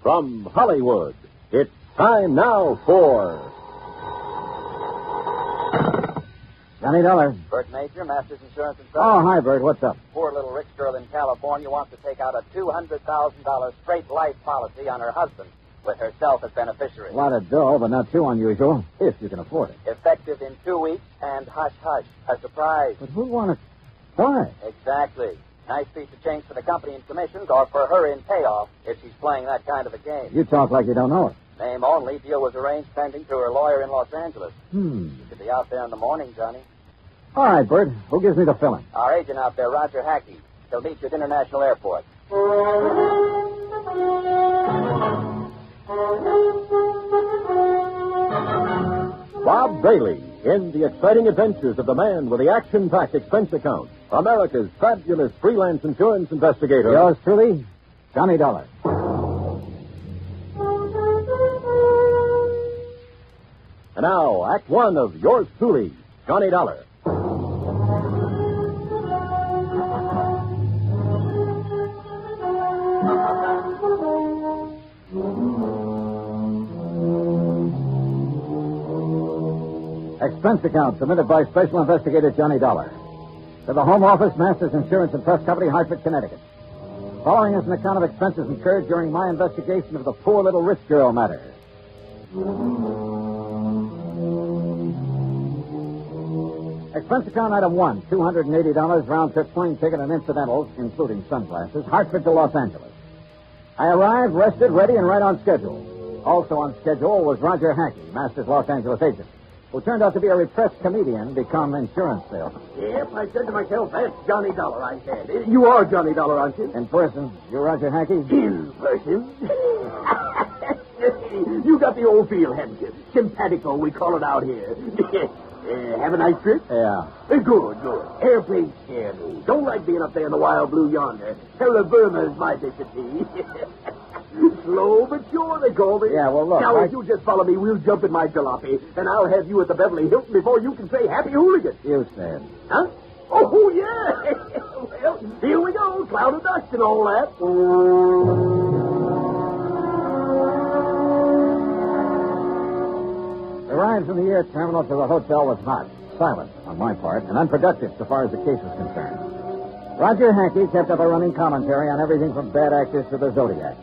from Hollywood, it's time now for... Johnny Dollar. Bert Major, Masters Insurance and Trust. Oh, hi, Bert. What's up? Poor little rich girl in California wants to take out a $200,000 straight life policy on her husband, with herself as beneficiary. A lot of dough, but not too unusual, if you can afford it. Effective in 2 weeks, and hush-hush, a surprise. But who wants to... Why? Exactly. Nice piece of change for the company in commissions, or for her in payoff, if she's playing that kind of a game. You talk like you don't know it. Name only. Deal was arranged pending through her lawyer in Los Angeles. You should be out there in the morning, Johnny. All right, Bert. Who gives me the filling? Our agent out there, Roger Hackey. He'll meet you at International Airport. Bob Bailey in the exciting adventures of the man with the action-packed expense account, America's fabulous freelance insurance investigator. Yours truly, Johnny Dollar. And now, Act One of yours truly, Johnny Dollar. Expense account submitted by Special Investigator Johnny Dollar. To the Home Office, Masters Insurance and Trust Company, Hartford, Connecticut. Following is an account of expenses incurred during my investigation of the poor little rich girl matter. Expense account item 1, $280 round-trip plane ticket and incidentals, including sunglasses, Hartford to Los Angeles. I arrived, rested, ready, and right on schedule. Also on schedule was Roger Hackey, Masters Los Angeles agent, who turned out to be a repressed comedian, become insurance salesman. Yep, I said to myself, that's Johnny Dollar, I said. You are Johnny Dollar, aren't you? In person, you Roger Hackey? In person? You got the old feel, haven't you? Simpatico, we call it out here. Have a nice trip? Yeah. Good. Airplanes scare me. Don't like being up there in the wild blue yonder. Terra Firma's my dish of tea. Slow but sure, they call me. Yeah, well, look. Now, if you just follow me, we'll jump in my jalopy, and I'll have you at the Beverly Hilton before you can say Happy Hooligan. You said. Huh? Oh, yeah. Well, here we go. Cloud of dust and all that. The ride from the air terminal to the hotel was hot, silent on my part, and unproductive so far as the case was concerned. Roger Hackey kept up a running commentary on everything from bad actors to the Zodiac.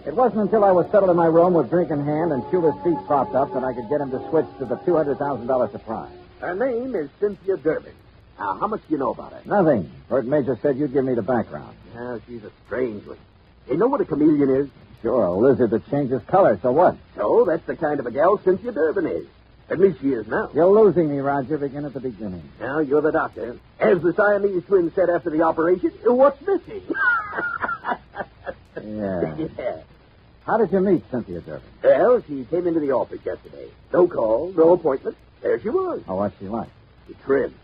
It wasn't until I was settled in my room with drink in hand and Cuba's feet propped up that I could get him to switch to the $200,000 surprise. Her name is Cynthia Durbin. Now, how much do you know about her? Nothing. Bert Major said you'd give me the background. Yeah, she's a strange one. You know what a chameleon is? Sure, a lizard that changes color, so what? So, that's the kind of a gal Cynthia Durbin is. At least she is now. You're losing me, Roger. Begin at the beginning. Now, you're the doctor. As the Siamese twins said after the operation, what's missing? Yeah. How did you meet Cynthia Durbin? Well, she came into the office yesterday. No call, no appointment. There she was. Oh, what's she like? Trim.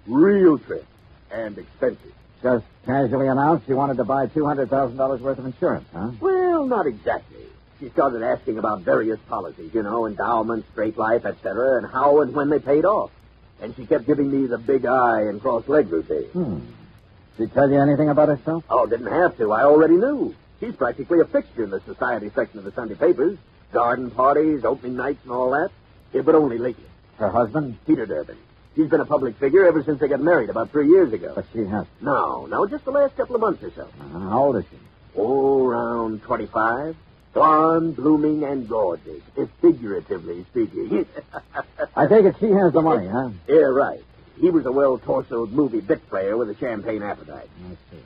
Real trim. And expensive. Just casually announced she wanted to buy $200,000 worth of insurance, huh? Well, not exactly. She started asking about various policies, endowments, straight life, etc., and how and when they paid off. And she kept giving me the big eye and cross-leg routine. Did she tell you anything about herself? Oh, didn't have to. I already knew. She's practically a fixture in the society section of the Sunday papers. Garden parties, opening nights, and all that. Yeah, but only lately. Her husband? Peter Durbin. She's been a public figure ever since they got married about 3 years ago. But she has. No, just the last couple of months or so. How old is she? Oh, around 25. Blonde, blooming, and gorgeous, figuratively speaking. I take it she has the money, huh? Yeah, right. He was a well-torsoed movie bit player with a champagne appetite. I see.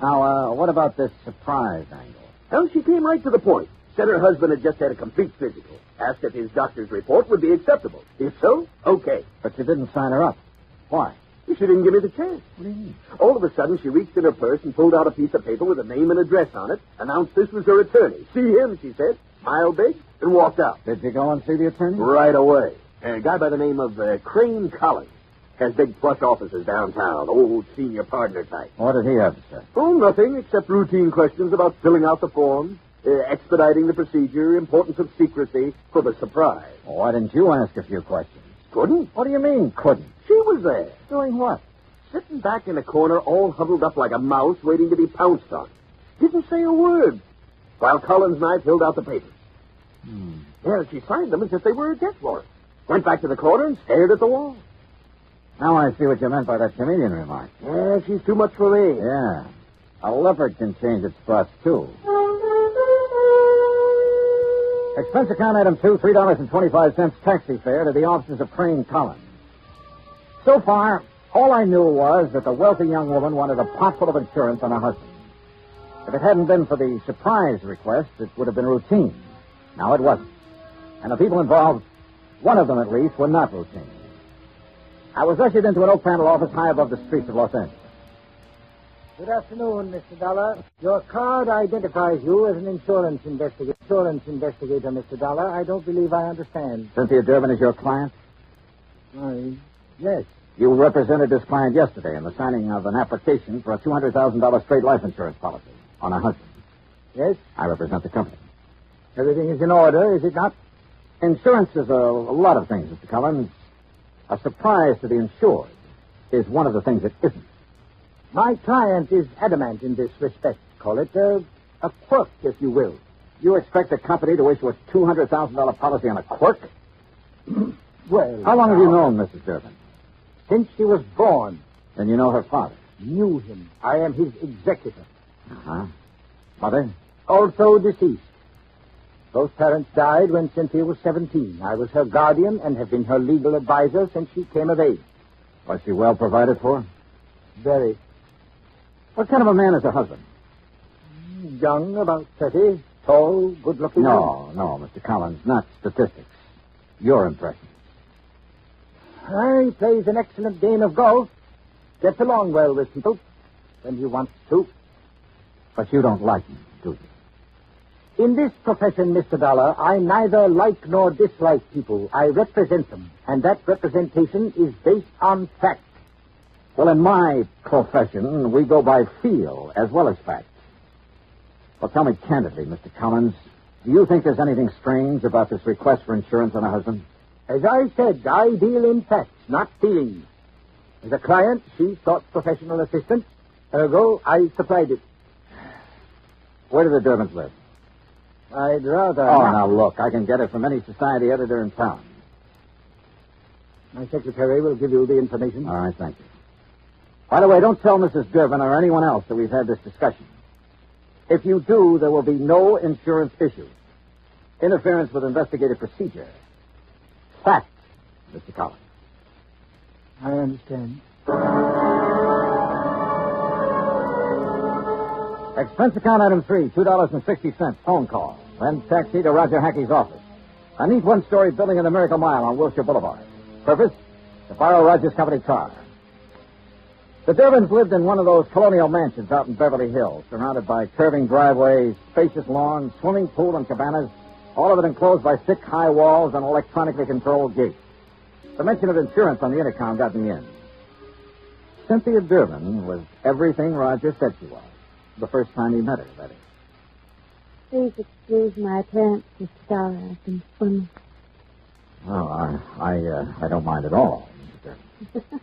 Now, what about this surprise angle? Well, she came right to the point. Said her husband had just had a complete physical. Asked if his doctor's report would be acceptable. If so, okay. But you didn't sign her up. Why? She didn't give me the chance. What do you mean? All of a sudden, she reached in her purse and pulled out a piece of paper with a name and address on it, announced this was her attorney. See him, she said, smiled big, and walked out. Did you go and see the attorney? Right away. A guy by the name of Crane Collins. Has big flush offices downtown, old senior partner type. What did he have to say? Oh, nothing except routine questions about filling out the forms, expediting the procedure, importance of secrecy for the surprise. Well, why didn't you ask a few questions? Couldn't? What do you mean, couldn't? She was there. Doing what? Sitting back in a corner, all huddled up like a mouse, waiting to be pounced on. Didn't say a word. while Collins and I filled out the papers. Yeah, she signed them as if they were a death warrant. Went back to the corner and stared at the wall. Now I see what you meant by that chameleon remark. Yeah, she's too much for me. Yeah. A leopard can change its spots, too. Expense account item 2, $3.25 taxi fare to the offices of Crane Collins. So far, all I knew was that the wealthy young woman wanted a potful of insurance on her husband. If it hadn't been for the surprise request, it would have been routine. Now it wasn't. And the people involved, one of them at least, were not routine. I was ushered into an oak-paneled office high above the streets of Los Angeles. Good afternoon, Mr. Dollar. Your card identifies you as an insurance investigator. Mr. Dollar. I don't believe I understand. Cynthia Durbin is your client? Yes. You represented this client yesterday in the signing of an application for a $200,000 straight life insurance policy on her husband. Yes? I represent the company. Everything is in order, is it not? Insurance is a lot of things, Mr. Collins. A surprise to the insured is one of the things it isn't. My client is adamant in this respect. Call it a quirk, if you will. You expect the company to issue a $200,000 policy on a quirk? Well... How long have you known Mrs. Durbin? Since she was born. Then you know her father? Knew him. I am his executor. Uh-huh. Mother? Also deceased. Both parents died when Cynthia was 17. I was her guardian and have been her legal advisor since she came of age. Was she well provided for? Very. What kind of a man is her husband? Young, about 30. Tall, good-looking. No, Mr. Collins, not statistics. Your impression. He plays an excellent game of golf. Gets along well with people when he wants to. But you don't like him, do you? In this profession, Mr. Dollar, I neither like nor dislike people. I represent them, and that representation is based on fact. Well, in my profession, we go by feel as well as fact. Well, tell me candidly, Mr. Collins, do you think there's anything strange about this request for insurance on her husband? As I said, I deal in facts, not feelings. As a client, she sought professional assistance. Ergo, I supplied it. Where do the Durbins live? I'd rather... Oh, now look, I can get it from any society editor in town. My secretary will give you the information. All right, thank you. By the way, don't tell Mrs. Durbin or anyone else that we've had this discussion. If you do, there will be no insurance issue. Interference with investigative procedure. Fact, Mr. Collins. I understand. Expense account item 3, $2.60, phone call. Then taxi to Roger Hackey's office. A neat one-story building in the Miracle Mile on Wilshire Boulevard. Purpose? To borrow Roger's company car. The Durbins lived in one of those colonial mansions out in Beverly Hills, surrounded by curving driveways, spacious lawns, swimming pool, and cabanas, all of it enclosed by thick, high walls and electronically controlled gates. The mention of insurance on the intercom got me in. Cynthia Durbin was everything Roger said she was. The first time he met her, that is. Please excuse my appearance, Mr. Dollar. I've been swimming. Oh, I don't mind at all, Mr. Durbin.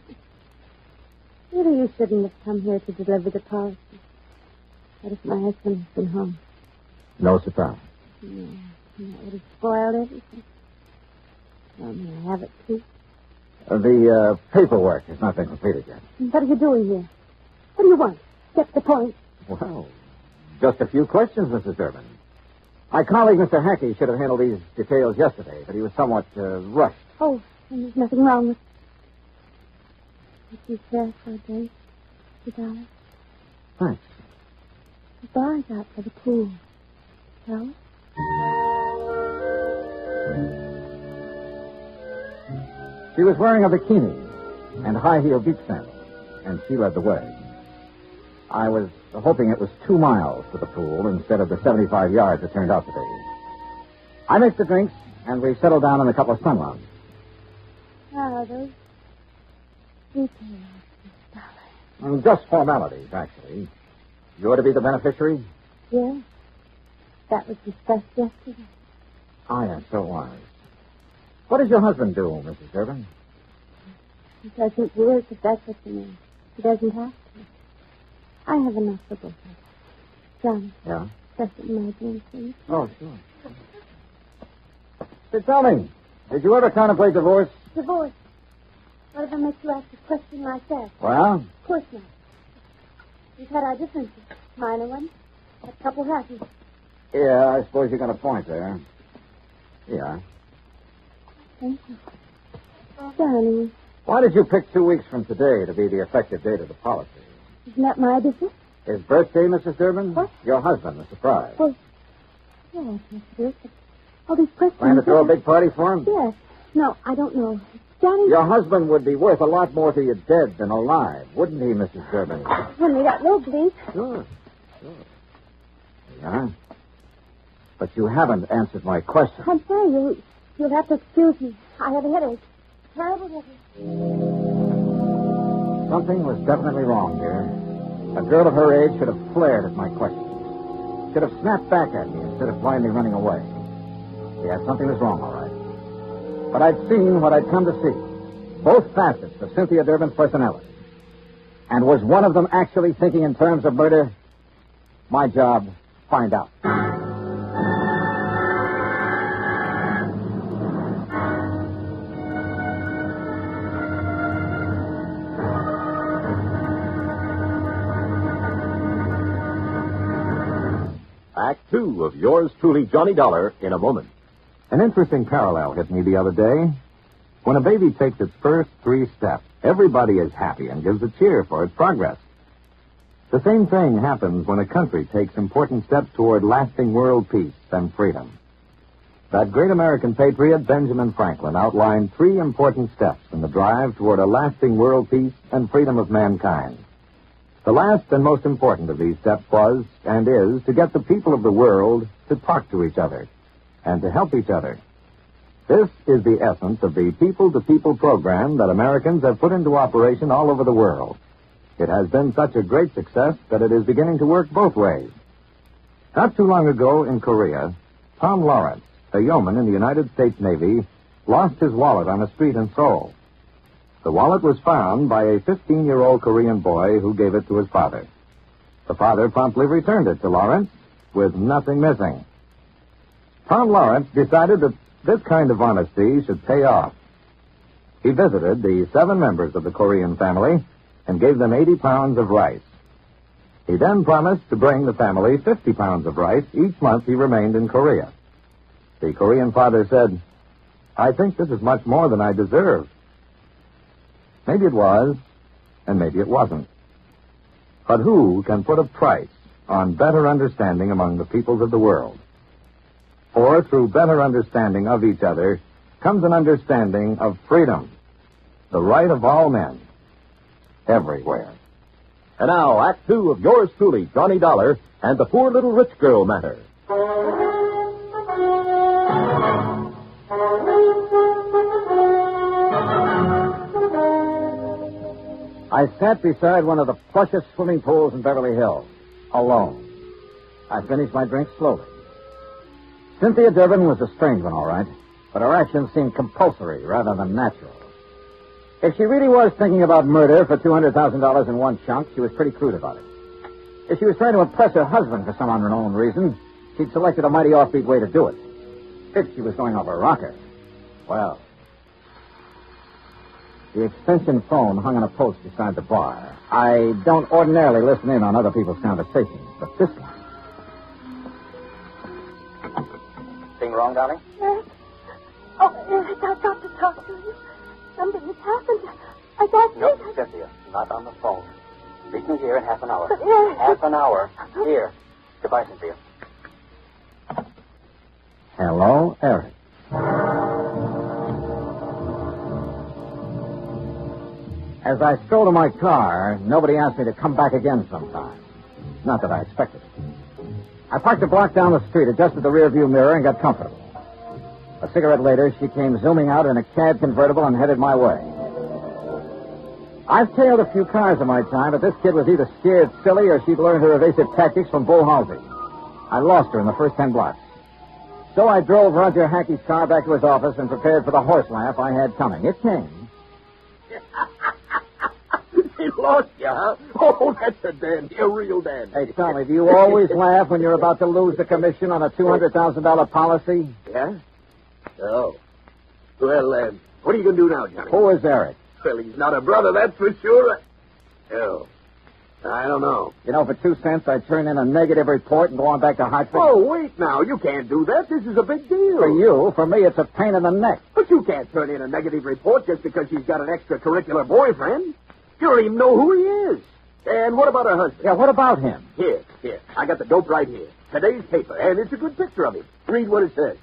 Really, you shouldn't have come here to deliver the policy. What if my husband has been home? No surprise. No, that would have spoiled everything. Well, may I have it, too? The paperwork has not been completed yet. What are you doing here? What do you want? Get to the point. Well, just a few questions, Mrs. Durbin. My colleague, Mr. Hackey, should have handled these details yesterday, but he was somewhat rushed. Oh, and there's nothing wrong with... Would you care for a date, Mr. Dollar? Thanks. The bar's out for the pool. So? She was wearing a bikini and high-heel beach sandals, and she led the way. I was hoping it was 2 miles to the pool instead of the 75 yards it turned out to be. I mixed the drinks, and we settled down in a couple of sun lounges. Ah, those details, Mr. Dollar. Just formalities, actually. You're to be the beneficiary? Yeah. That was discussed yesterday. Oh, yes, so it was. What does your husband do, Mrs. Durbin? He doesn't work, if that's what you mean. He doesn't have to. I have enough for both of us. John. Yeah? express it in my dreams, please? Oh, sure. Say, tell me, did you ever contemplate divorce? Divorce. Whatever makes you ask a question like that? Well? Of course not. We've had our differences. Minor ones. A couple happy. Yeah, I suppose you got a point there. Yeah. Thank you. Darling, Why did you pick 2 weeks from today to be the effective date of the policy? isn't that my business? His birthday, Mrs. Durbin? What? Your husband, the surprise. Well, yes, Mr. Wilson. All these questions. Plan to throw a big party for him? Yes. No, I don't know. Johnny. Your husband would be worth a lot more to you dead than alive, wouldn't he, Mrs. Durbin? Henry, that will please. Sure. Yeah. But you haven't answered my question. I'm sorry. You'll have to excuse me. I have a headache. Terrible headache. Something was definitely wrong, dear. A girl of her age should have flared at my question. Should have snapped back at me instead of blindly running away. Yeah, something was wrong, all right. But I'd seen what I'd come to see. Both facets of Cynthia Durbin's personality. And was one of them actually thinking in terms of murder? My job, find out. Act 2 of yours truly, Johnny Dollar, in a moment. An interesting parallel hit me the other day. When a baby takes its first 3 steps, everybody is happy and gives a cheer for its progress. The same thing happens when a country takes important steps toward lasting world peace and freedom. That great American patriot, Benjamin Franklin, outlined 3 important steps in the drive toward a lasting world peace and freedom of mankind. The last and most important of these steps was, and is, to get the people of the world to talk to each other and to help each other. This is the essence of the people-to-people program that Americans have put into operation all over the world. It has been such a great success that it is beginning to work both ways. Not too long ago in Korea, Tom Lawrence, a yeoman in the United States Navy, lost his wallet on a street in Seoul. The wallet was found by a 15-year-old Korean boy who gave it to his father. The father promptly returned it to Lawrence with nothing missing. Tom Lawrence decided that this kind of honesty should pay off. He visited the 7 members of the Korean family and gave them 80 pounds of rice. He then promised to bring the family 50 pounds of rice each month he remained in Korea. The Korean father said, "I think this is much more than I deserve." Maybe it was, and maybe it wasn't. But who can put a price on better understanding among the peoples of the world? For through better understanding of each other comes an understanding of freedom, the right of all men, everywhere. And now, Act 2 of yours truly, Johnny Dollar, and the poor little rich girl matter. I sat beside one of the plushest swimming pools in Beverly Hills, alone. I finished my drink slowly. Cynthia Durbin was a strange one, all right, but her actions seemed compulsory rather than natural. If she really was thinking about murder for $200,000 in one chunk, she was pretty crude about it. If she was trying to impress her husband for some unknown reason, she'd selected a mighty offbeat way to do it. If she was going off a rocker, well... The extension phone hung on a post beside the bar. I don't ordinarily listen in on other people's conversations, but this one... Thing wrong, darling? Yes. Oh, Eric, I've got to talk to you. Something has happened. I thought... No, Cynthia, not on the phone. Meet me here in half an hour. But, Eric... Half an hour. Here. Goodbye, Cynthia. Hello, Eric. As I strolled to my car, nobody asked me to come back again sometime. Not that I expected it. I parked a block down the street, adjusted the rearview mirror, and got comfortable. A cigarette later, she came zooming out in a cab convertible and headed my way. I've tailed a few cars in my time, but this kid was either scared silly or she'd learned her evasive tactics from Bull Halsey. I lost her in the first 10 blocks. So I drove Roger Hackey's car back to his office and prepared for the horse laugh I had coming. It came. lost you, huh? Oh, that's a dandy, a real dandy. Hey, tell me, do you always laugh when you're about to lose the commission on a $200,000 policy? Yeah? Oh. Well, what are you going to do now, Johnny? Who is Eric? Well, he's not a brother, that's for sure. Oh. I don't know. You know, for 2 cents, I'd turn in a negative report and go on back to Hartford. Oh, wait now. You can't do that. This is a big deal. For you. For me, it's a pain in the neck. But you can't turn in a negative report just because she's got an extracurricular boyfriend. You don't even know who he is. And what about her husband? Yeah, what about him? Here. I got the dope right here. Today's paper, and it's a good picture of him. Read what it says.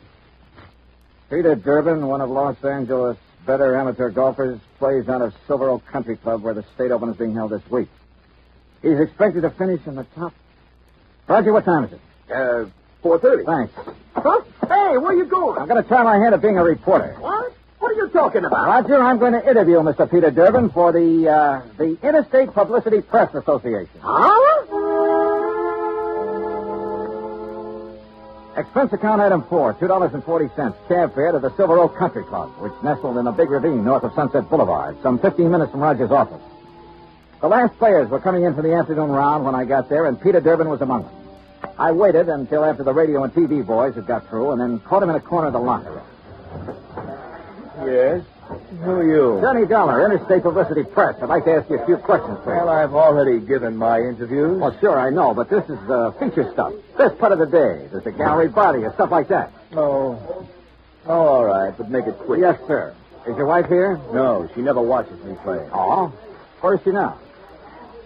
Peter Durbin, one of Los Angeles' better amateur golfers, plays out of Silver Oak Country Club where the state open is being held this week. He's expected to finish in the top. Roger, what time is it? 4:30. Thanks. Huh? Hey, where you going? I'm going to try my hand at being a reporter. What? What are you talking about? Roger, I'm going to interview Mr. Peter Durbin for the Interstate Publicity Press Association. Huh? Expense account item 4, $2.40, cab fare to the Silver Oak Country Club, which nestled in a big ravine north of Sunset Boulevard, some 15 minutes from Roger's office. The last players were coming in for the afternoon round when I got there, and Peter Durbin was among them. I waited until after the radio and TV boys had got through, and then caught him in a corner of the locker room. Yes? Who are you? Johnny Dollar, Interstate Publicity Press. I'd like to ask you a few questions, please. Well, I've already given my interviews. Well, sure, I know, but this is feature stuff. Best part of the day. There's a gallery body or stuff like that. Oh, all right, but make it quick. Yes, sir. Is your wife here? No, she never watches me play. Oh? Where is she now?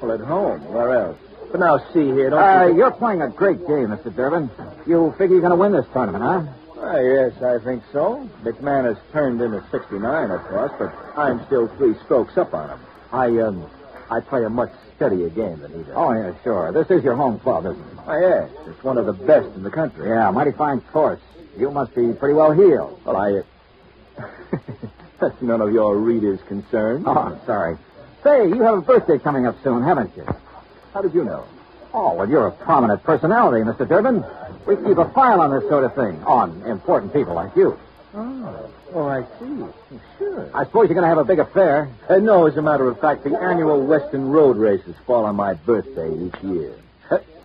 Well, at home. Where else? But now, see here, don't you... You're playing a great game, Mr. Durbin. You figure you're going to win this tournament, huh? Yes, I think so. McMahon has turned in a 69, of course, but I'm still 3 strokes up on him. I play a much steadier game than he does. Oh, yeah, sure. This is your home club, isn't it? Oh, yes. It's one of the best in the country. Yeah, mighty fine course. You must be pretty well heeled. Well, that's none of your readers' concern. Oh, I'm sorry. Say, you have a birthday coming up soon, haven't you? How did you know? Oh, well, you're a prominent personality, Mr. Durbin. We keep a file on this sort of thing, on important people like you. Oh, I see. Sure. I suppose you're going to have a big affair. No, as a matter of fact, the annual Western Road races fall on my birthday each year.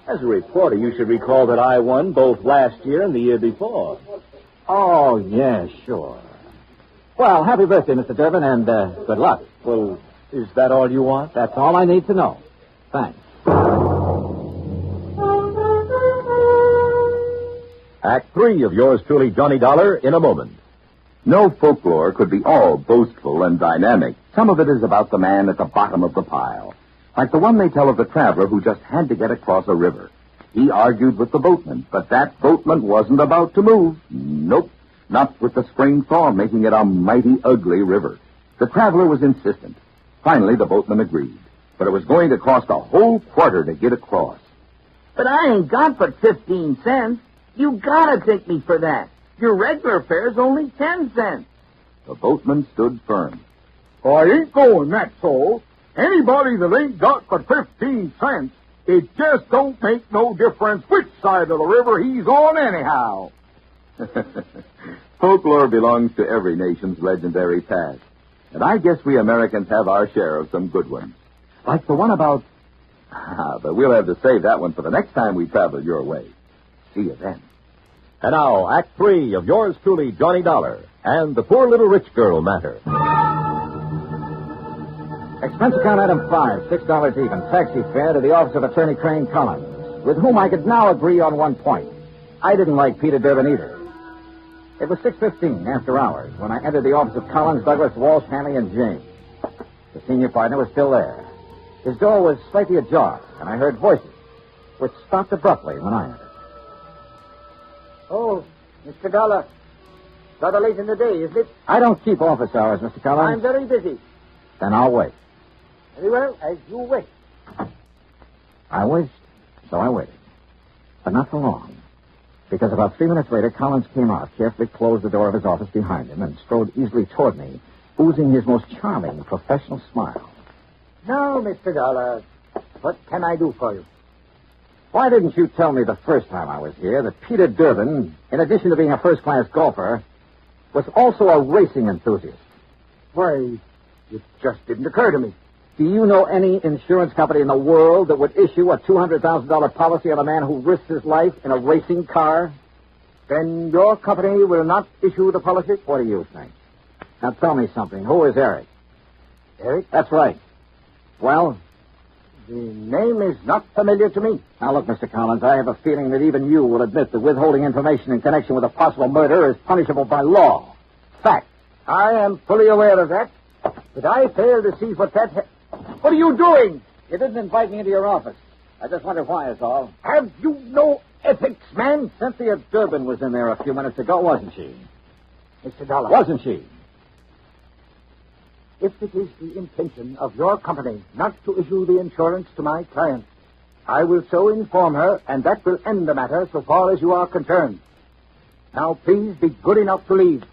As a reporter, you should recall that I won both last year and the year before. Oh, yeah, sure. Well, happy birthday, Mr. Durbin, and good luck. Well, is that all you want? That's all I need to know. Thanks. Act 3 of yours truly, Johnny Dollar, in a moment. No folklore could be all boastful and dynamic. Some of it is about the man at the bottom of the pile. Like the one they tell of the traveler who just had to get across a river. He argued with the boatman, but that boatman wasn't about to move. Nope, not with the spring thaw making it a mighty ugly river. The traveler was insistent. Finally, the boatman agreed. But it was going to cost a whole quarter to get across. But I ain't got but 15 cents. You gotta take me for that. Your regular fare's only 10 cents. The boatman stood firm. I ain't going that so. Anybody that ain't got but 15 cents, it just don't make no difference which side of the river he's on anyhow. Folklore belongs to every nation's legendary past. And I guess we Americans have our share of some good ones. Like the one about... but we'll have to save that one for the next time we travel your way. See you then. And now, Act 3 of yours truly, Johnny Dollar, and the poor little rich girl matter. Expense account item 5, $6 even, taxi fare to the office of Attorney Crane Collins, with whom I could now agree on one point. I didn't like Peter Durbin either. It was 6:15 after hours when I entered the office of Collins, Douglas, Walsh, Hanley, and James. The senior partner was still there. His door was slightly ajar, and I heard voices, which stopped abruptly when I entered. Oh, Mr. Dollar. Rather late in the day, isn't it? I don't keep office hours, Mr. Collins. I'm very busy. Then I'll wait. Very well, as you wish. I wished, so I waited. But not for long. Because about 3 minutes later, Collins came out, carefully closed the door of his office behind him, and strode easily toward me, oozing his most charming professional smile. Now, Mr. Dollar, what can I do for you? Why didn't you tell me the first time I was here that Peter Durbin, in addition to being a first-class golfer, was also a racing enthusiast? Why, it just didn't occur to me. Do you know any insurance company in the world that would issue a $200,000 policy on a man who risks his life in a racing car? Then your company will not issue the policy? What do you think? Now tell me something. Who is Eric? Eric? That's right. Well? The name is not familiar to me. Now look, Mr. Collins, I have a feeling that even you will admit that withholding information in connection with a possible murder is punishable by law. Fact. I am fully aware of that. But I fail to see what that... What are you doing? You didn't invite me into your office. I just wonder why is all. Have you no ethics, man? Cynthia Durbin was in there a few minutes ago, wasn't she? Mr. Dollar. Wasn't she? If it is the intention of your company not to issue the insurance to my client, I will so inform her, and that will end the matter so far as you are concerned. Now, please be good enough to leave.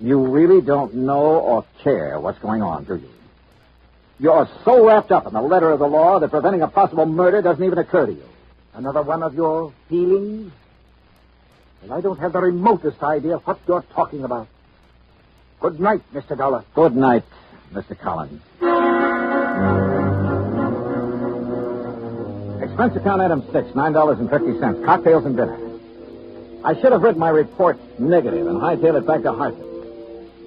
You really don't know or care what's going on, do you? You're so wrapped up in the letter of the law that preventing a possible murder doesn't even occur to you. Another one of your feelings? Well, I don't have the remotest idea what you're talking about. Good night, Mr. Dollar. Good night, Mr. Collins. Expense account item 6, $9.50, cocktails and dinner. I should have written my report negative and hightailed it back to Hartford.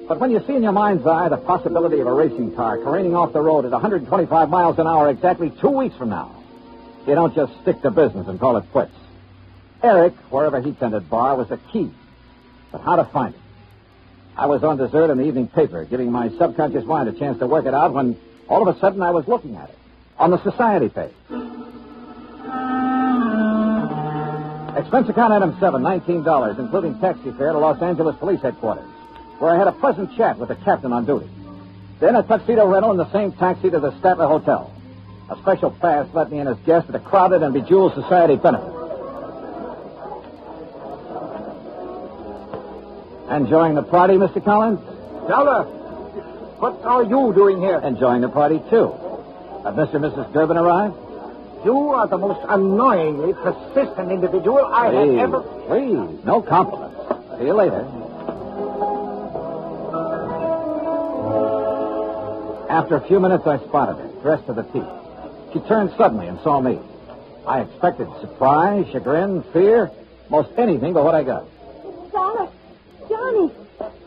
But when you see in your mind's eye the possibility of a racing car careening off the road at 125 miles an hour exactly 2 weeks from now, you don't just stick to business and call it quits. Eric, wherever he tended bar, was the key. But how to find it? I was on dessert in the evening paper, giving my subconscious mind a chance to work it out when all of a sudden I was looking at it on the society page. Expense account item 7, $19, including taxi fare to Los Angeles Police Headquarters, where I had a pleasant chat with the captain on duty. Then a tuxedo rental in the same taxi to the Statler Hotel. A special pass let me in as guest at a crowded and bejeweled society benefit. Enjoying the party, Mr. Collins? Dollar, what are you doing here? Enjoying the party, too. Have Mr. and Mrs. Durbin arrived? You are the most annoyingly persistent individual I have ever... Please, no compliments. See you later. After a few minutes, I spotted her, dressed to the teeth. She turned suddenly and saw me. I expected surprise, chagrin, fear, most anything but what I got. Dollar, Johnny,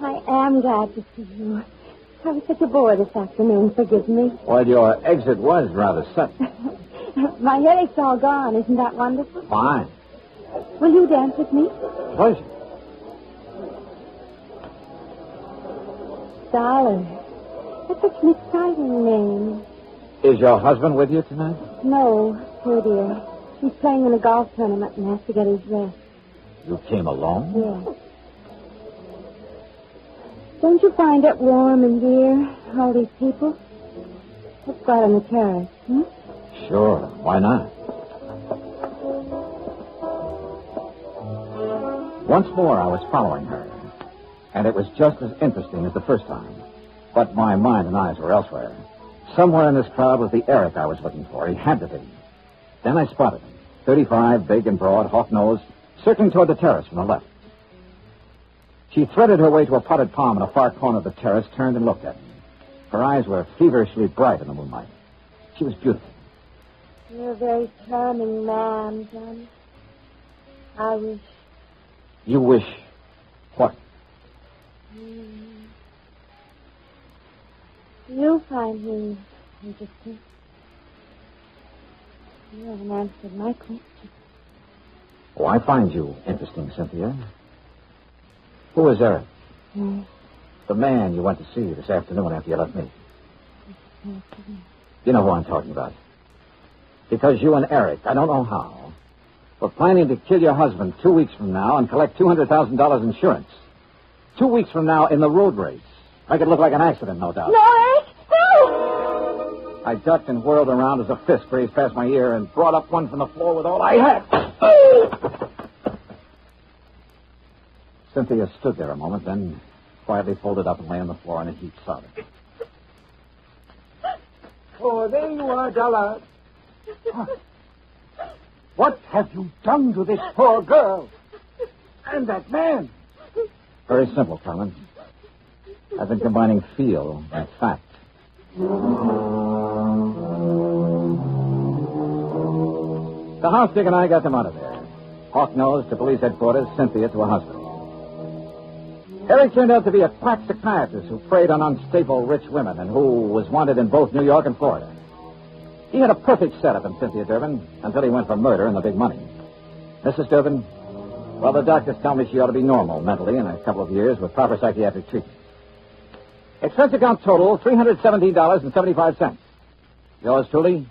I am glad to see you. I was such a bore this afternoon. Forgive me. Well, your exit was rather sudden. My headache's all gone. Isn't that wonderful? Fine. Will you dance with me? Pleasure. Dollar. That's such an exciting name. Is your husband with you tonight? No, poor dear. He's playing in a golf tournament and has to get his rest. You came alone? Yes. Don't you find it warm and dear, all these people? Let's go out on the terrace, Sure. Why not? Once more, I was following her. And it was just as interesting as the first time. But my mind and eyes were elsewhere. Somewhere in this crowd was the Eric I was looking for. He had to be. Then I spotted him. 35, big and broad, hawk-nosed, circling toward the terrace from the left. She threaded her way to a potted palm in a far corner of the terrace, turned and looked at me. Her eyes were feverishly bright in the moonlight. She was beautiful. You're a very charming man, Johnny. I wish... You wish what? You find me interesting. You haven't answered my question. Oh, I find you interesting, Cynthia. Who is Eric? The man you went to see this afternoon after you left me. You know who I'm talking about. Because you and Eric, I don't know how, were planning to kill your husband 2 weeks from now and collect $200,000 insurance. 2 weeks from now in the road race. Make it look like an accident, no doubt. No, Eric! No! I ducked and whirled around as a fist grazed past my ear and brought up one from the floor with all I had. Cynthia stood there a moment, then quietly folded up and lay on the floor in a heap, sobbing. Oh, there you are, Dollar. What have you done to this poor girl? And that man? Very simple, Collins. I've been combining feel and fact. The house dick and I got them out of there. Hawk-nosed to police headquarters, Cynthia to a hospital. Eric turned out to be a quack psychiatrist who preyed on unstable rich women and who was wanted in both New York and Florida. He had a perfect setup in Cynthia Durbin until he went for murder and the big money. Mrs. Durbin, well, the doctors tell me she ought to be normal mentally in a couple of years with proper psychiatric treatment. Expense account total, $317.75. Yours truly,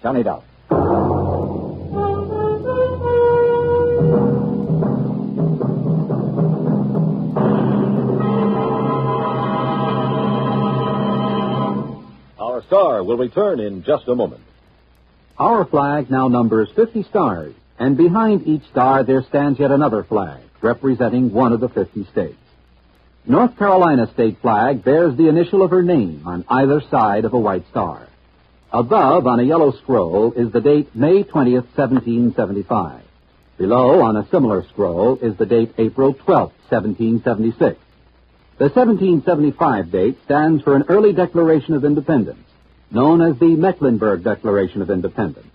Johnny Dollar. Our star will return in just a moment. Our flag now numbers 50 stars, and behind each star there stands yet another flag, representing one of the 50 states. North Carolina's state flag bears the initial of her name on either side of a white star. Above, on a yellow scroll, is the date May 20th, 1775. Below, on a similar scroll, is the date April 12th, 1776. The 1775 date stands for an early Declaration of Independence, known as the Mecklenburg Declaration of Independence.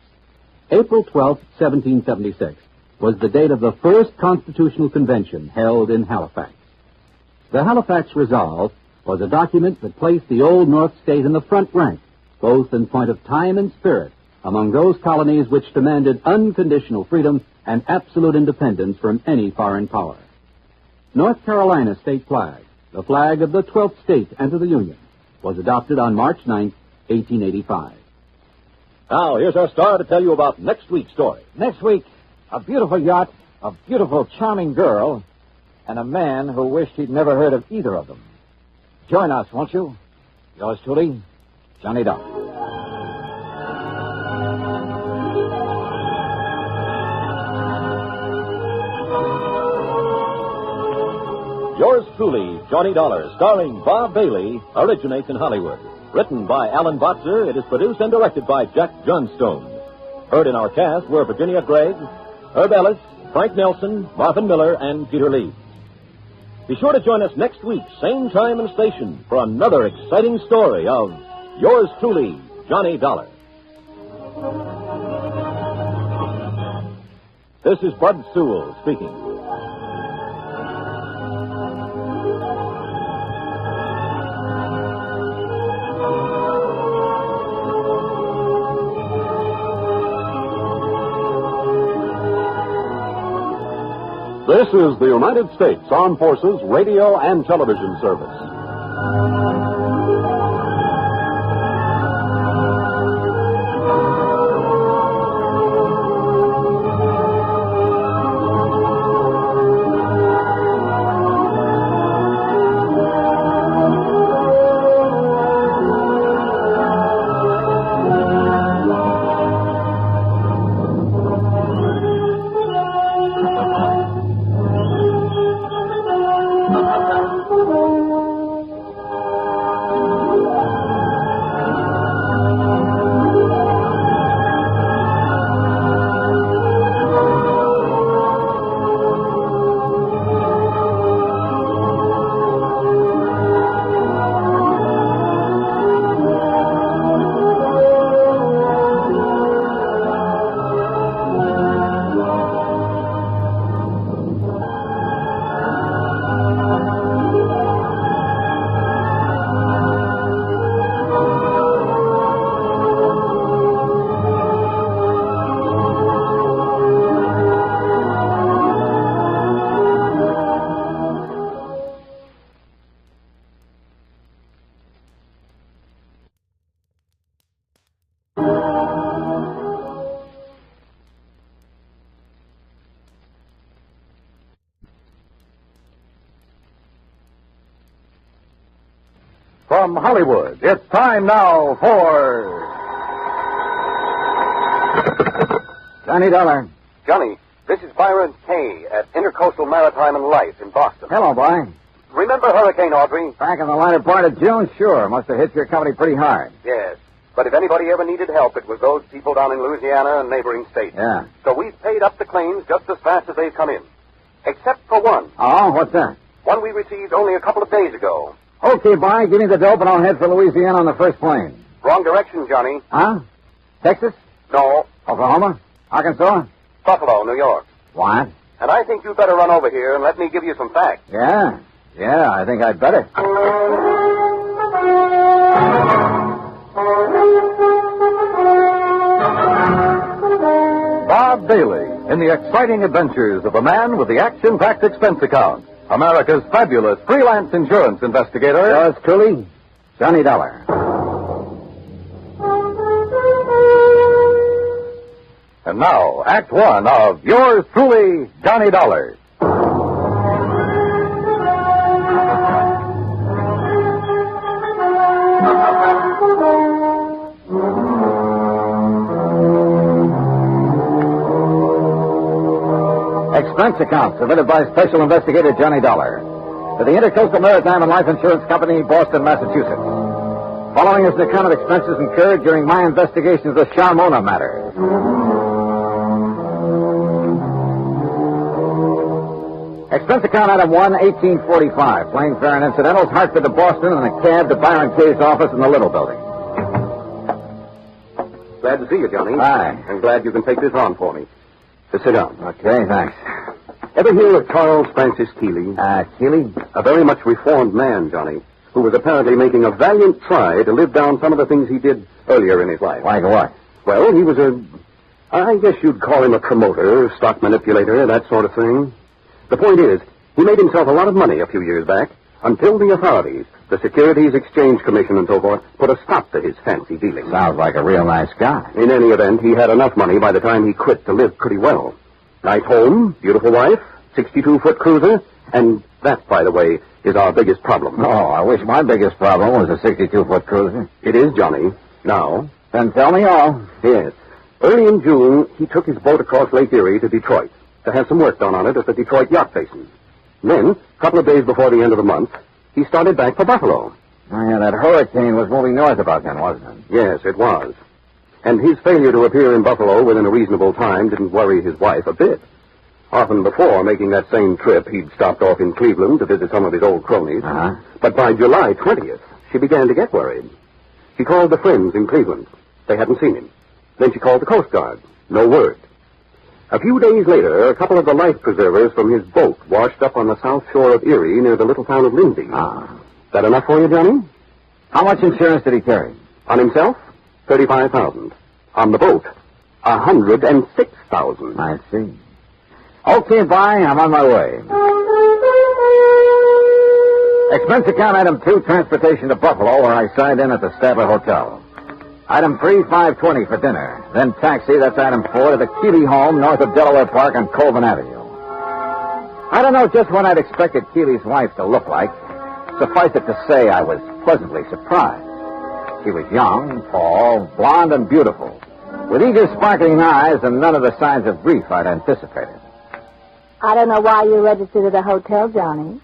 April 12, 1776, was the date of the first Constitutional Convention held in Halifax. The Halifax Resolve was a document that placed the Old North State in the front rank, both in point of time and spirit, among those colonies which demanded unconditional freedom and absolute independence from any foreign power. North Carolina's state flag, the flag of the 12th state to enter the Union, was adopted on March 9, 1885. Now, here's our star to tell you about next week's story. Next week, a beautiful yacht, a beautiful, charming girl, and a man who wished he'd never heard of either of them. Join us, won't you? Yours truly, Johnny Dollar. Yours truly, Johnny Dollar, starring Bob Bailey, originates in Hollywood. Written by Alan Botzer, it is produced and directed by Jack Johnstone. Heard in our cast were Virginia Gregg, Herb Ellis, Frank Nelson, Marvin Miller, and Peter Lee. Be sure to join us next week, same time and station, for another exciting story of Yours truly, Johnny Dollar. This is Bud Sewell speaking. This is the United States Armed Forces Radio and Television Service. From Hollywood, it's time now for Johnny Dollar. Johnny, this is Byron Kay at Intercoastal Maritime and Life in Boston. Hello, boy. Remember Hurricane Audrey? Back in the latter part of June, sure. Must have hit your company pretty hard. Yes. But if anybody ever needed help, it was those people down in Louisiana and neighboring states. Yeah. So we've paid up the claims just as fast as they've come in. Except for one. Oh, what's that? One we received only a couple of days ago. Okay, bye. Give me the dope and I'll head for Louisiana on the first plane. Wrong direction, Johnny. Huh? Texas? No. Oklahoma? Arkansas? Buffalo, New York. What? And I think you'd better run over here and let me give you some facts. Yeah. Yeah, I think I'd better. Bob Bailey in the exciting adventures of a man with the action-packed expense account. America's fabulous freelance insurance investigator. Yours truly, Johnny Dollar. And now, Act One of Yours Truly, Johnny Dollar. Expense account submitted by Special Investigator Johnny Dollar to the Intercoastal Maritime and Life Insurance Company, Boston, Massachusetts. Following is an account of expenses incurred during my investigation of the Charmona matter. Expense account item 1, 1845. Plane fare and incidentals, Hartford to Boston, and a cab to Byron Kay's office in the Little Building. Glad to see you, Johnny. Hi. I'm glad you can take this on for me. Sit down. Okay, thanks. Ever hear of Charles Francis Keeley? Keeley? A very much reformed man, Johnny, who was apparently making a valiant try to live down some of the things he did earlier in his life. Like what? Well, he was I guess you'd call him a promoter, stock manipulator, that sort of thing. The point is, he made himself a lot of money a few years back until the authorities, the Securities Exchange Commission and so forth, put a stop to his fancy dealings. Sounds like a real nice guy. In any event, he had enough money by the time he quit to live pretty well. Nice home, beautiful wife, 62-foot cruiser, and that, by the way, is our biggest problem. Oh, I wish my biggest problem was a 62-foot cruiser. It is, Johnny. Now. Then tell me all. Yes. Early in June, he took his boat across Lake Erie to Detroit to have some work done on it at the Detroit Yacht Basin. Then, a couple of days before the end of the month, he started back for Buffalo. Oh, yeah, that hurricane was moving north about then, wasn't it? Yes, it was. And his failure to appear in Buffalo within a reasonable time didn't worry his wife a bit. Often before making that same trip, he'd stopped off in Cleveland to visit some of his old cronies. Uh-huh. But by July 20th, she began to get worried. She called the friends in Cleveland. They hadn't seen him. Then she called the Coast Guard. No word. A few days later, a couple of the life preservers from his boat washed up on the south shore of Erie near the little town of Lindsay. That enough for you, Johnny? How much insurance did he carry? On himself, $35,000. On the boat, $106,000. I see. Okay, bye. I'm on my way. Expense account item 2, transportation to Buffalo, where I signed in at the Stabler Hotel. Item 3, $5.20 for dinner. Then taxi, that's item 4, to the Keeley home north of Delaware Park on Colvin Avenue. I don't know just what I'd expected Keeley's wife to look like. Suffice it to say, I was pleasantly surprised. She was young, tall, blonde, and beautiful, with eager, sparkling eyes and none of the signs of grief I'd anticipated. I don't know why you registered at a hotel, Johnny.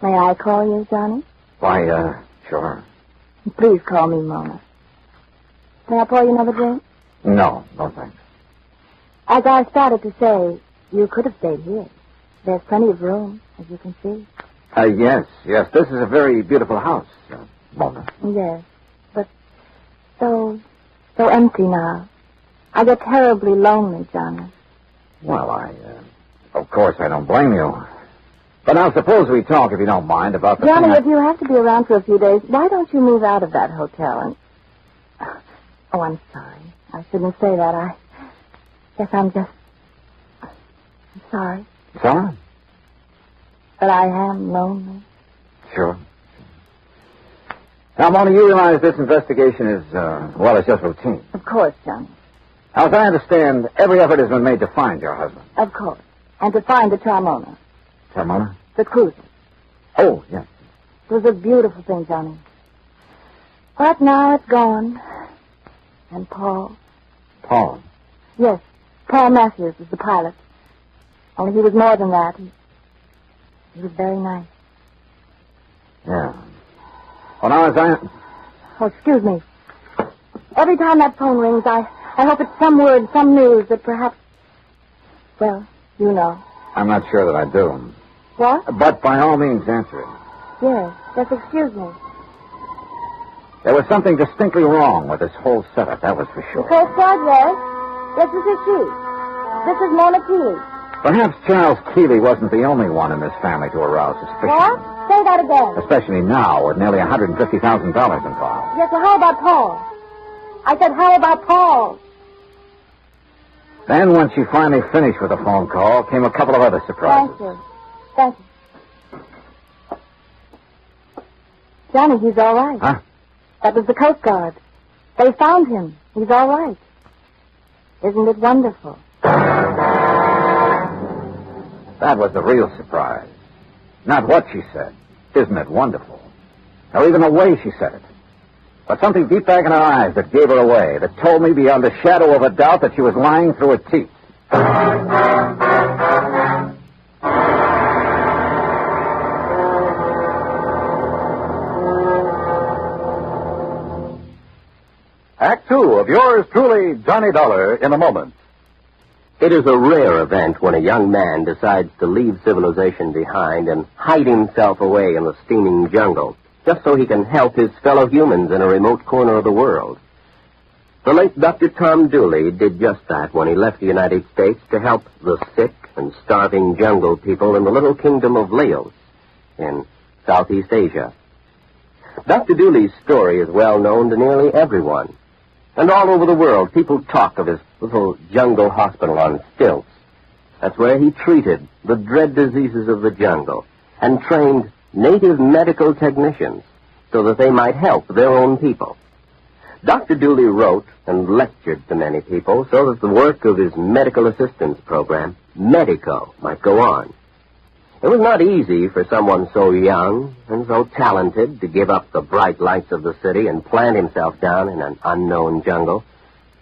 May I call you, Johnny? Why, sure. Please call me Mona. May I pour you another drink? No, thanks. As I started to say, you could have stayed here. There's plenty of room, as you can see. Yes. This is a very beautiful house, Mona. Yes, but so empty now. I get terribly lonely, Johnny. Well, of course I don't blame you. But now suppose we talk, if you don't mind, about the Johnny, if you have to be around for a few days, why don't you move out of that hotel and... Oh, I'm sorry. I shouldn't say that. I guess I'm sorry. Sorry? But I am lonely. Sure. Now, Mona, you realize this investigation is, it's just routine. Of course, Johnny. Now, as I understand, every effort has been made to find your husband. Of course. And to find the Charmona. Charmona? The cruiser. Oh, yes. It was a beautiful thing, Johnny. But now it's gone. And Paul. Paul? Yes. Paul Matthews was the pilot. Only he was more than that. He was very nice. Yeah. Well, now, as I... Oh, excuse me. Every time that phone rings, I hope it's some word, some news that perhaps... Well, you know. I'm not sure that I do. What? But by all means, answer it. Yes. Just excuse me. There was something distinctly wrong with this whole setup, that was for sure. Coast Guard, yes. Yes, this is she. This is Mona Keeley. Perhaps Charles Keeley wasn't the only one in this family to arouse suspicion. What? Say that again. Especially now, with nearly $150,000 involved. Yes, well, how about Paul? I said, how about Paul? Then, when she finally finished with the phone call, came a couple of other surprises. Thank you. Thank you. Johnny, he's all right. Huh? That was the Coast Guard. They found him. He's all right. Isn't it wonderful? That was the real surprise. Not what she said. Isn't it wonderful? Or even the way she said it. But something deep back in her eyes that gave her away, that told me beyond a shadow of a doubt that she was lying through her teeth. Act two of yours truly, Johnny Dollar, in a moment. It is a rare event when a young man decides to leave civilization behind and hide himself away in the steaming jungle, just so he can help his fellow humans in a remote corner of the world. The late Dr. Tom Dooley did just that when he left the United States to help the sick and starving jungle people in the little kingdom of Laos in Southeast Asia. Dr. Dooley's story is well known to nearly everyone. And all over the world, people talk of his little jungle hospital on stilts. That's where he treated the dread diseases of the jungle and trained native medical technicians so that they might help their own people. Dr. Dooley wrote and lectured to many people so that the work of his medical assistance program, Medico, might go on. It was not easy for someone so young and so talented to give up the bright lights of the city and plant himself down in an unknown jungle,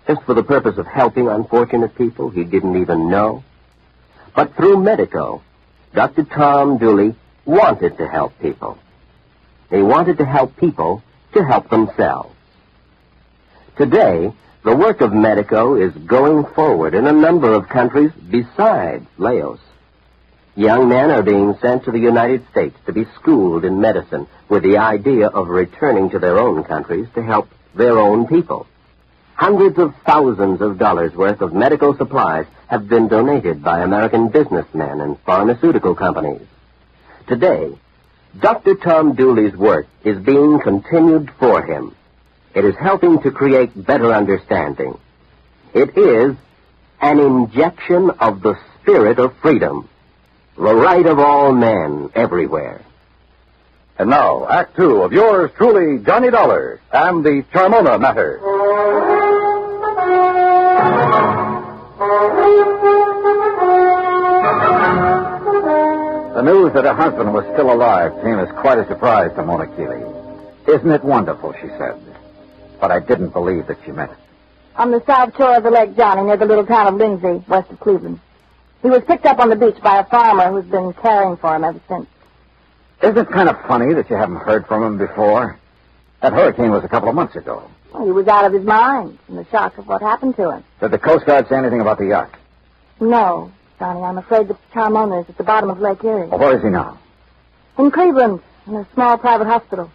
just for the purpose of helping unfortunate people he didn't even know. But through Medico, Dr. Tom Dooley wanted to help people. He wanted to help people to help themselves. Today, the work of Medico is going forward in a number of countries besides Laos. Young men are being sent to the United States to be schooled in medicine with the idea of returning to their own countries to help their own people. Hundreds of thousands of dollars worth of medical supplies have been donated by American businessmen and pharmaceutical companies. Today, Dr. Tom Dooley's work is being continued for him. It is helping to create better understanding. It is an injection of the spirit of freedom. The right of all men everywhere. And now, Act two of yours truly, Johnny Dollar, and the Charmona matter. The news that her husband was still alive came as quite a surprise to Mona Keeley. Isn't it wonderful, she said. But I didn't believe that she meant it. On the south shore of the Lake Johnny, near the little town of Lindsay, west of Cleveland. He was picked up on the beach by a farmer who's been caring for him ever since. Isn't it kind of funny that you haven't heard from him before? That hurricane was a couple of months ago. Well, he was out of his mind from the shock of what happened to him. Did the Coast Guard say anything about the yacht? No, Johnny, I'm afraid that Charmona is at the bottom of Lake Erie. Well, where is he now? In Cleveland, in a small private hospital.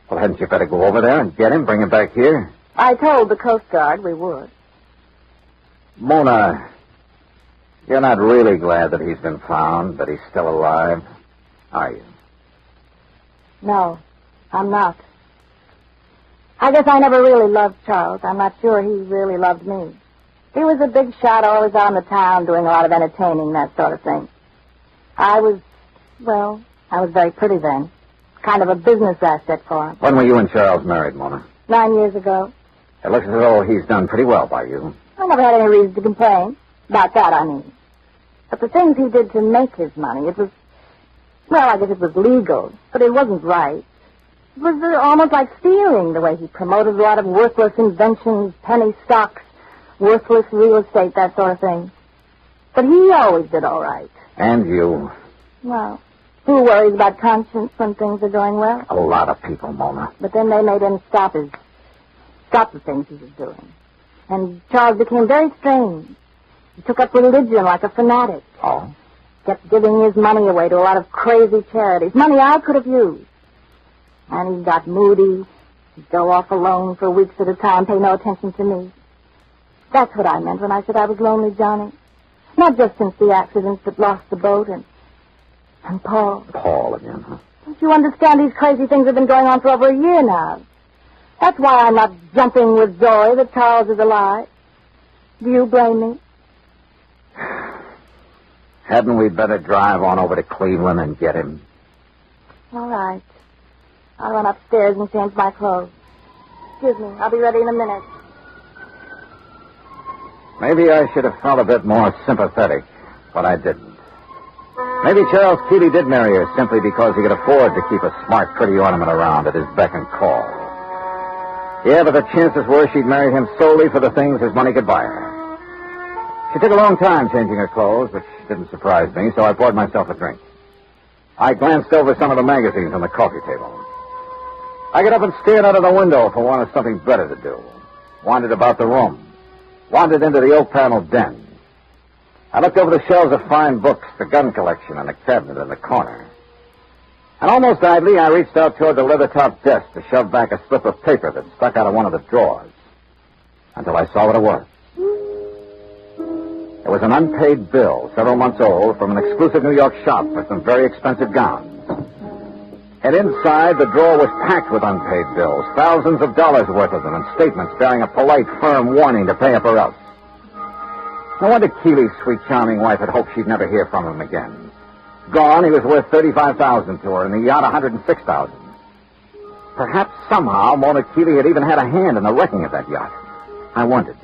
Well, hadn't you better go over there and get him, bring him back here? I told the Coast Guard we would. Mona, you're not really glad that he's been found, that he's still alive, are you? No, I'm not. I guess I never really loved Charles. I'm not sure he really loved me. He was a big shot, always out in the town, doing a lot of entertaining, that sort of thing. I was very pretty then. Kind of a business asset for him. When were you and Charles married, Mona? 9 years ago. It looks as though he's done pretty well by you. I never had any reason to complain. About that, I mean. But the things he did to make his money, it was... Well, I guess it was legal, but it wasn't right. It was almost like stealing, the way he promoted a lot of worthless inventions, penny stocks, worthless real estate, that sort of thing. But he always did all right. And you. Well, who worries about conscience when things are going well? A lot of people, Mona. But then they made him stop the things he was doing. And Charles became very strange. He took up religion like a fanatic. Oh? Kept giving his money away to a lot of crazy charities. Money I could have used. And he got moody. He'd go off alone for weeks at a time, pay no attention to me. That's what I meant when I said I was lonely, Johnny. Not just since the accident that lost the boat and Paul. Paul again, huh? Don't you understand these crazy things have been going on for over a year now? That's why I'm not jumping with joy that Charles is alive. Do you blame me? Hadn't we better drive on over to Cleveland and get him? All right. I'll run upstairs and change my clothes. Excuse me. I'll be ready in a minute. Maybe I should have felt a bit more sympathetic, but I didn't. Maybe Charles Keeley did marry her simply because he could afford to keep a smart, pretty ornament around at his beck and call. Yeah, but the chances were she'd married him solely for the things his money could buy her. She took a long time changing her clothes, which didn't surprise me, so I poured myself a drink. I glanced over some of the magazines on the coffee table. I got up and stared out of the window for want of something better to do. Wandered about the room. Wandered into the oak-paneled den. I looked over the shelves of fine books, the gun collection, and the cabinet in the corner. And almost idly, I reached out toward the leather-topped desk to shove back a slip of paper that stuck out of one of the drawers. Until I saw what it was. It was an unpaid bill, several months old, from an exclusive New York shop for some very expensive gowns. And inside, the drawer was packed with unpaid bills, thousands of dollars worth of them, and statements bearing a polite, firm warning to pay up or else. No wonder Keeley's sweet, charming wife had hoped she'd never hear from him again. Gone, he was worth $35,000 to her, and the yacht $106,000. Perhaps somehow Mona Keeley had even had a hand in the wrecking of that yacht. I wondered,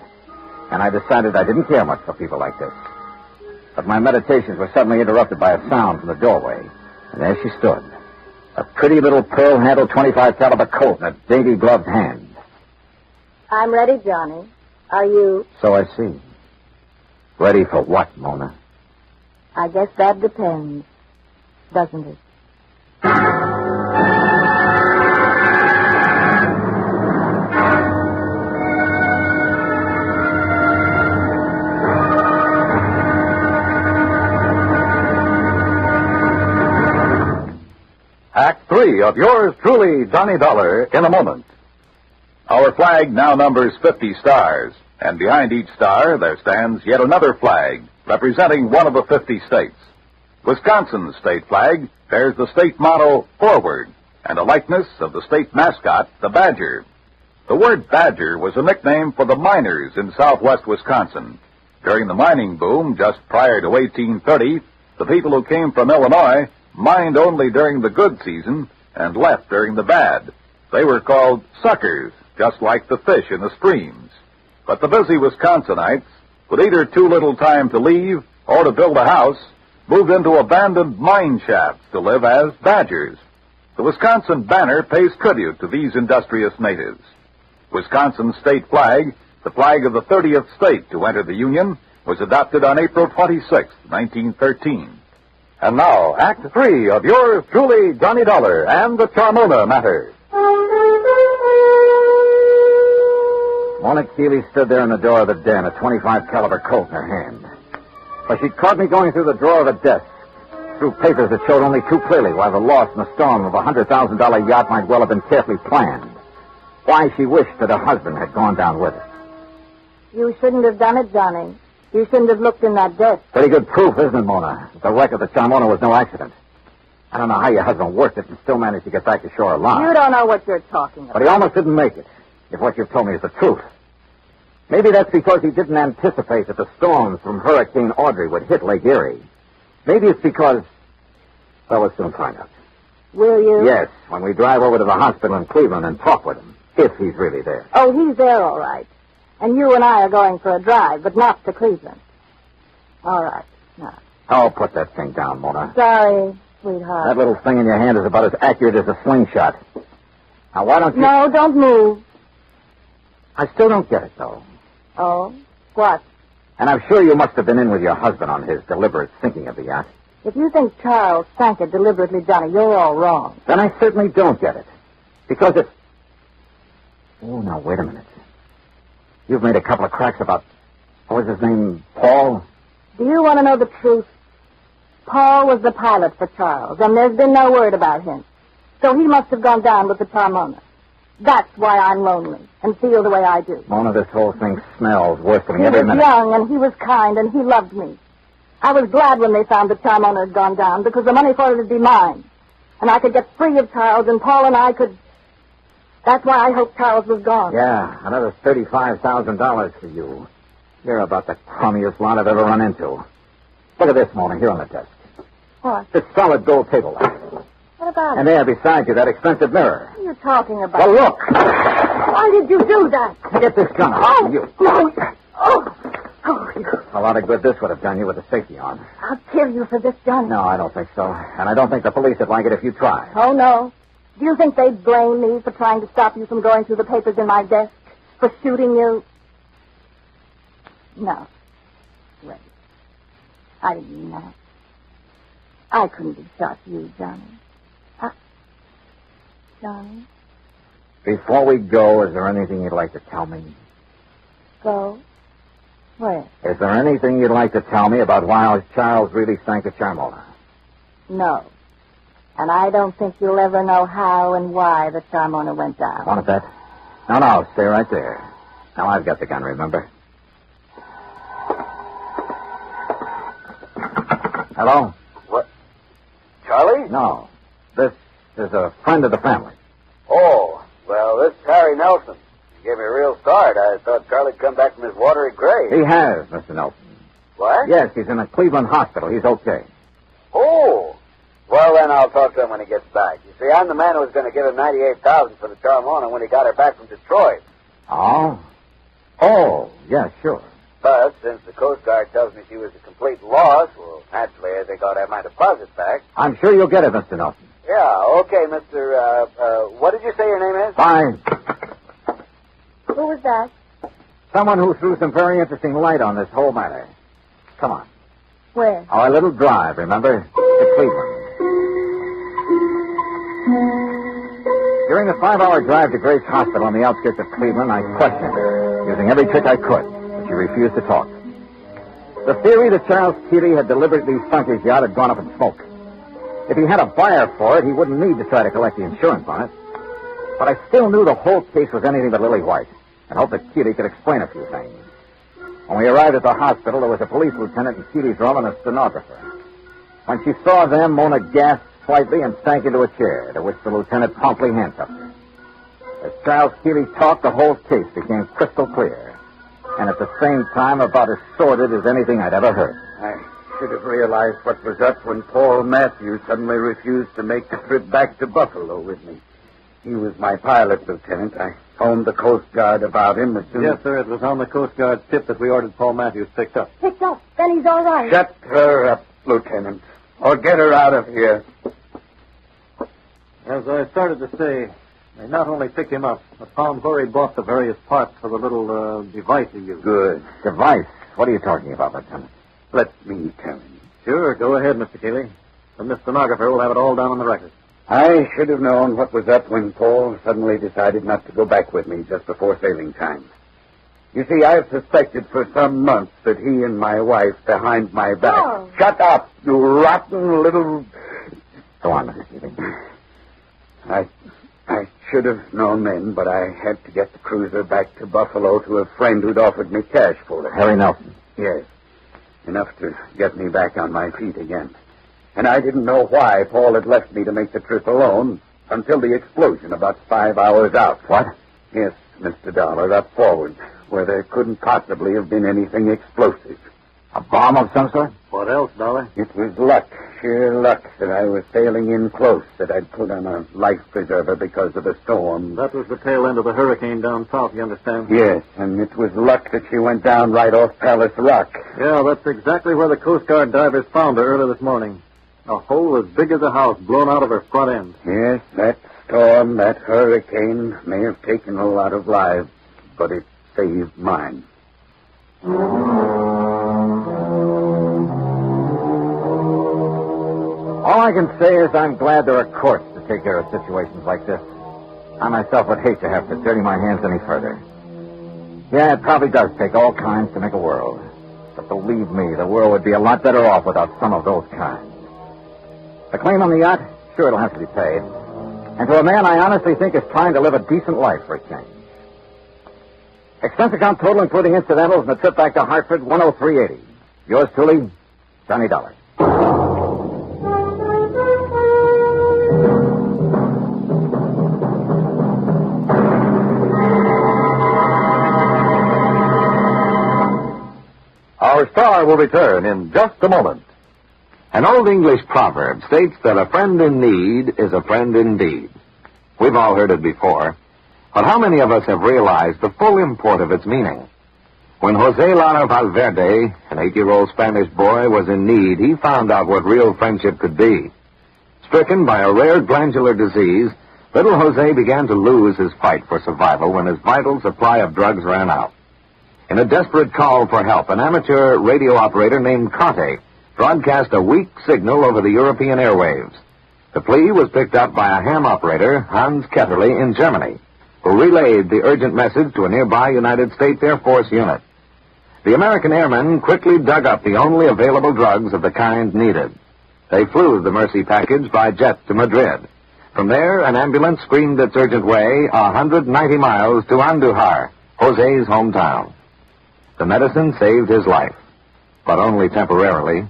and I decided I didn't care much for people like this. But my meditations were suddenly interrupted by a sound from the doorway, and there she stood. A pretty little pearl-handled .25 caliber Colt in a dainty gloved hand. I'm ready, Johnny. Are you? So I see. Ready for what, Mona? I guess that depends, doesn't it? Act 3 of yours truly, Johnny Dollar, in a moment. Our flag now numbers 50 stars, and behind each star there stands yet another flag representing one of the 50 states. Wisconsin's state flag bears the state motto, Forward, and a likeness of the state mascot, the badger. The word badger was a nickname for the miners in southwest Wisconsin. During the mining boom just prior to 1830, the people who came from Illinois mined only during the good season and left during the bad. They were called suckers, just like the fish in the streams. But the busy Wisconsinites, with either too little time to leave or to build a house, moved into abandoned mine shafts to live as badgers. The Wisconsin banner pays tribute to these industrious natives. Wisconsin's state flag, the flag of the 30th state to enter the Union, was adopted on April 26, 1913. And now, Act 3 of yours truly, Johnny Dollar, and the Charmona matter. Mona Keeley stood there in the door of the den, a .25 caliber Colt in her hand. But she'd caught me going through the drawer of the desk, through papers that showed only too clearly why the loss in the storm of a $100,000 yacht might well have been carefully planned. Why she wished that her husband had gone down with it. You shouldn't have done it, Johnny. You shouldn't have looked in that desk. Pretty good proof, isn't it, Mona? That the wreck of the Charmona was no accident. I don't know how your husband worked it and still managed to get back to shore alive. You don't know what you're talking about. But he almost didn't make it, if what you've told me is the truth. Maybe that's because he didn't anticipate that the storms from Hurricane Audrey would hit Lake Erie. Maybe it's because... Well, we'll soon find out. Will you? Yes, when we drive over to the hospital in Cleveland and talk with him, if he's really there. Oh, he's there, all right. And you and I are going for a drive, but not to Cleveland. All right. Now. Oh, put that thing down, Mona. Sorry, sweetheart. That little thing in your hand is about as accurate as a slingshot. Now, why don't you... No, don't move. I still don't get it, though. Oh? What? And I'm sure you must have been in with your husband on his deliberate sinking of the yacht. If you think Charles sank it deliberately, Johnny, you're all wrong. Then I certainly don't get it. Because it's... Oh, now, wait a minute. You've made a couple of cracks about... What was his name? Paul? Do you want to know the truth? Paul was the pilot for Charles, and there's been no word about him. So he must have gone down with the Carmona. That's why I'm lonely and feel the way I do. Mona, this whole thing smells worse than He every was minute. young, and he was kind, and he loved me. I was glad when they found that Carmona had gone down, because the money for it would be mine. And I could get free of Charles, and Paul and I could... That's why I hoped Charles was gone. Yeah, another $35,000 for you. You're about the crummiest lot I've ever run into. Look at this, Mona, here on the desk. What? This solid gold table lamp. What about And it? there beside you, that expensive mirror. What are you talking about? Well, look. Why did you do that? Get this gun out. You. No. Oh, you. A lot of good this would have done you with the safety on. I'll kill you for this gun. No, I don't think so. And I don't think the police would like it if you try. Oh, no. Do you think they'd blame me for trying to stop you from going through the papers in my desk? For shooting you? No. Wait. I didn't mean that. I couldn't have shot you, Johnny. Johnny? Before we go, is there anything you'd like to tell me? Go? Where? Is there anything you'd like to tell me about why Charles really sank the Charmona? No. And I don't think you'll ever know how and why the Charmona went down. Want that? No, stay right there. Now I've got the gun, remember? Hello? What? Charlie? No. This is a friend of the family. Oh, well, this is Harry Nelson. You gave me a real start. I thought Charlie'd come back from his watery grave. He has, Mr. Nelson. What? Yes, he's in a Cleveland hospital. He's okay. Oh. Well, then I'll talk to him when he gets back. You see, I'm the man who was going to give him $98,000 for the Charmona when he got her back from Detroit. Oh? Oh, yeah, sure. But since the Coast Guard tells me she was a complete loss, well, naturally, I think I ought to have my deposit back. I'm sure you'll get it, Mr. Nelson. Yeah, okay, Mr. What did you say your name is? Fine. Who was that? Someone who threw some very interesting light on this whole matter. Come on. Where? Our little drive, remember? To Cleveland. During the 5-hour drive to Grace Hospital on the outskirts of Cleveland, I questioned her, using every trick I could, but she refused to talk. The theory that Charles Keeley had deliberately sunk his yacht had gone up in smoke. If he had a buyer for it, he wouldn't need to try to collect the insurance on it. But I still knew the whole case was anything but lily white, and hoped that Keeley could explain a few things. When we arrived at the hospital, there was a police lieutenant in Keeley's room and a stenographer. When she saw them, Mona gasped slightly and sank into a chair, to which the lieutenant promptly handcuffed her. As Charles Keeley talked, the whole case became crystal clear, and at the same time about as sordid as anything I'd ever heard. I should have realized what was up when Paul Matthews suddenly refused to make the trip back to Buffalo with me. He was my pilot, Lieutenant. I phoned the Coast Guard about him as soon as... Yes, sir. It was on the Coast Guard's tip that we ordered Paul Matthews picked up. Picked up. Then he's all right. Shut her up, Lieutenant, or get her out of here. As I started to say, they not only picked him up, but found where he bought the various parts for the little device he used. Good. Device? What are you talking about, Lieutenant? Let me tell you. Sure, go ahead, Mr. Keeley. And Miss Stenographer will have it all down on the record. I should have known what was up when Paul suddenly decided not to go back with me just before sailing time. You see, I've suspected for some months that he and my wife behind my back... Oh. Shut up, you rotten little... Go on, Mr. Keeley. I should have known then, but I had to get the cruiser back to Buffalo to a friend who'd offered me cash for it. Harry Nelson. Yes. Enough to get me back on my feet again. And I didn't know why Paul had left me to make the trip alone until the explosion about 5 hours out. What? Yes, Mr. Dollar, up forward, where there couldn't possibly have been anything explosive. A bomb of some sort? What else, Dollar? It was luck, sheer luck, that I was sailing in close, that I'd put on a life preserver because of the storm. That was the tail end of the hurricane down south, you understand? Yes, and it was luck that she went down right off Palace Rock. Yeah, that's exactly where the Coast Guard divers found her early this morning. A hole as big as a house blown out of her front end. Yes, that storm, that hurricane may have taken a lot of lives, but it saved mine. All I can say is I'm glad there are courts to take care of situations like this. I myself would hate to have to dirty my hands any further. Yeah, it probably does take all kinds to make a world. But believe me, the world would be a lot better off without some of those kinds. The claim on the yacht, sure, it'll have to be paid. And to a man I honestly think is trying to live a decent life for a change. Expense account total, including incidentals, and the trip back to Hartford, $103.80. Yours truly, Johnny Dollar. Our star will return in just a moment. An old English proverb states that a friend in need is a friend indeed. We've all heard it before, but how many of us have realized the full import of its meaning? When Jose Lara Valverde, an 8-year-old Spanish boy, was in need, he found out what real friendship could be. Stricken by a rare glandular disease, little Jose began to lose his fight for survival when his vital supply of drugs ran out. In a desperate call for help, an amateur radio operator named Conte broadcast a weak signal over the European airwaves. The plea was picked up by a ham operator, Hans Ketterle, in Germany, who relayed the urgent message to a nearby United States Air Force unit. The American airmen quickly dug up the only available drugs of the kind needed. They flew the Mercy package by jet to Madrid. From there, an ambulance screamed its urgent way 190 miles to Andújar, Jose's hometown. The medicine saved his life, but only temporarily.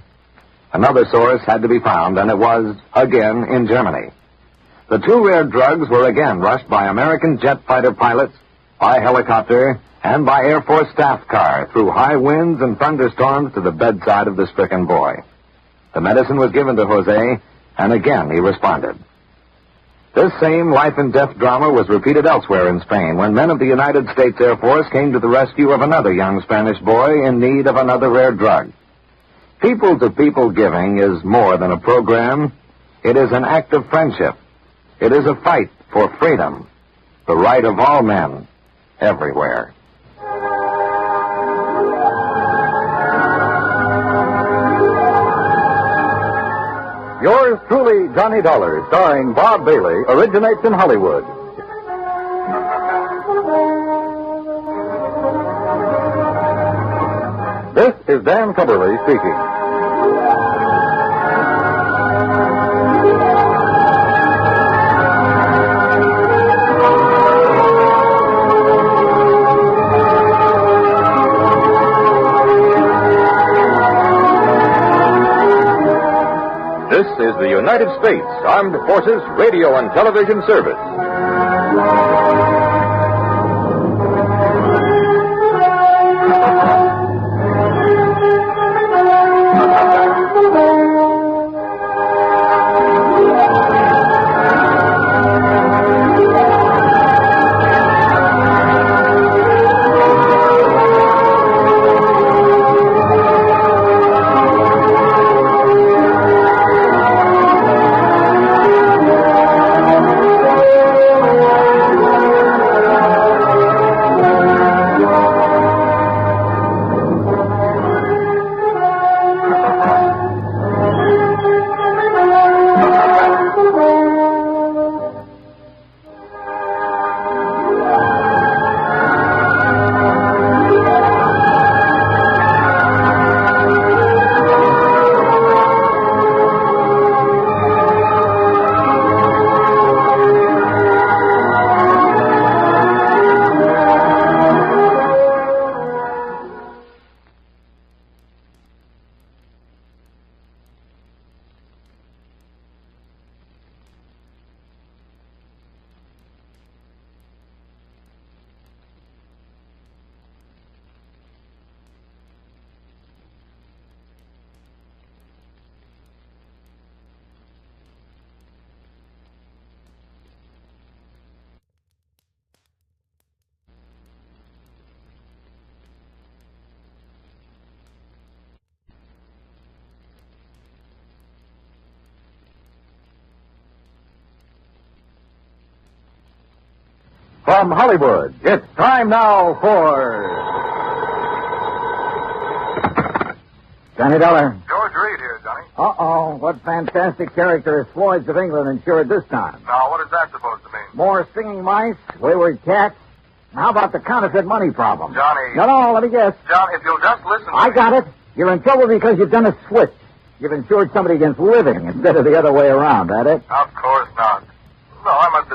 Another source had to be found, and it was, again, in Germany. The two rare drugs were again rushed by American jet fighter pilots, by helicopter, and by Air Force staff car through high winds and thunderstorms to the bedside of the stricken boy. The medicine was given to Jose, and again he responded. This same life-and-death drama was repeated elsewhere in Spain when men of the United States Air Force came to the rescue of another young Spanish boy in need of another rare drug. People-to-people giving is more than a program. It is an act of friendship. It is a fight for freedom, the right of all men, everywhere. Yours truly, Johnny Dollar, starring Bob Bailey, originates in Hollywood. This is Dan Cumberly speaking. This is the United States Armed Forces Radio and Television Service. From Hollywood, it's time now for... Johnny Dollar. George Reed here, Johnny. Uh-oh. What fantastic character is Floyd's of England insured this time? Now, what is that supposed to mean? More stinging mice, wayward cats. How about the counterfeit money problem? Johnny. No, let me guess. John, if you'll just listen to I me. got it. You're in trouble because you've done a switch. You've insured somebody against living instead of the other way around, that it? Of course not. No, I must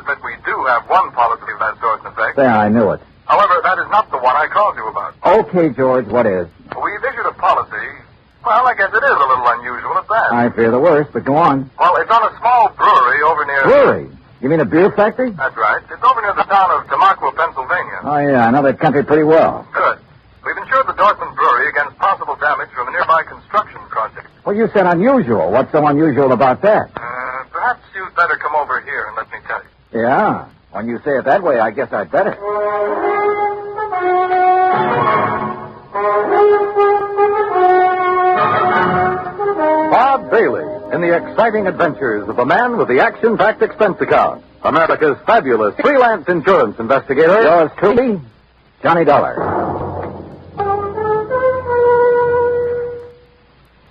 do have one policy of that sort in effect. There, I knew it. However, that is not the one I called you about. Okay, George, what is? We've issued a policy. Well, I guess it is a little unusual at that. I fear the worst, but go on. Well, it's on a small brewery over near... Brewery? You mean a beer factory? That's right. It's over near the town of Tamaqua, Pennsylvania. Oh, yeah, I know that country pretty well. Good. We've insured the Dortmund Brewery against possible damage from a nearby construction project. Well, you said unusual. What's so unusual about that? Perhaps you'd better come over here and let me tell you. Yeah. When you say it that way, I guess I'd better. Bob Bailey in the exciting adventures of a man with the action-packed expense account. America's fabulous freelance insurance investigator. Yours truly, Johnny Dollar.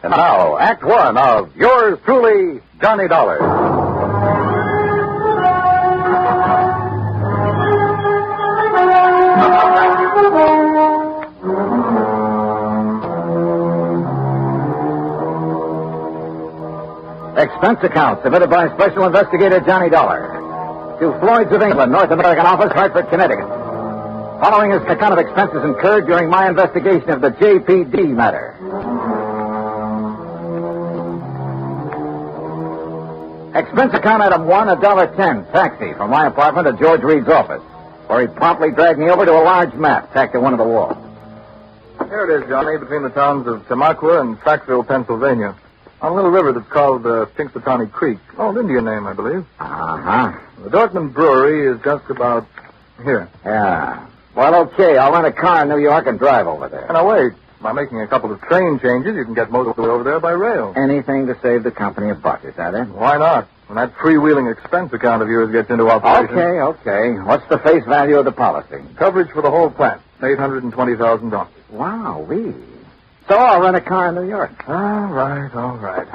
And now, Act One of Yours Truly, Johnny Dollar. Expense account submitted by Special Investigator Johnny Dollar to Floyd's of England, North American Office, Hartford, Connecticut. Following is an account of expenses incurred during my investigation of the JPD matter. Expense account item 1, $1.10, taxi from my apartment to George Reed's office, where he promptly dragged me over to a large map tacked to one of the walls. Here it is, Johnny, between the towns of Tamaqua and Sackville, Pennsylvania. On a little river that's called Pinxatawney Creek. Old Indian name, I believe. Uh-huh. The Dortmund Brewery is just about here. Yeah. Well, okay, I'll rent a car in New York and drive over there. And now, wait. By making a couple of train changes, you can get most of the way over there by rail. Anything to save the company a buck, is that it? Why not? When that freewheeling expense account of yours gets into operation. Okay. What's the face value of the policy? Coverage for the whole plant, $820,000. Wow, So I'll rent a car in New York. All right.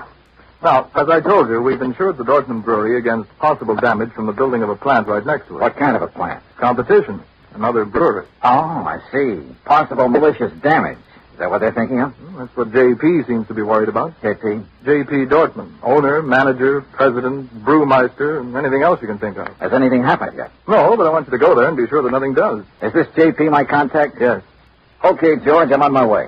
Now, as I told you, we've insured the Dortmund Brewery against possible damage from the building of a plant right next to it. What kind of a plant? Competition. Another brewery. Oh, I see. Possible malicious damage. Is that what they're thinking of? That's what JP seems to be worried about. JP? JP Dortmund. Owner, manager, president, brewmeister, and anything else you can think of. Has anything happened yet? No, but I want you to go there and be sure that nothing does. Is this JP my contact? Yes. Okay, George, I'm on my way.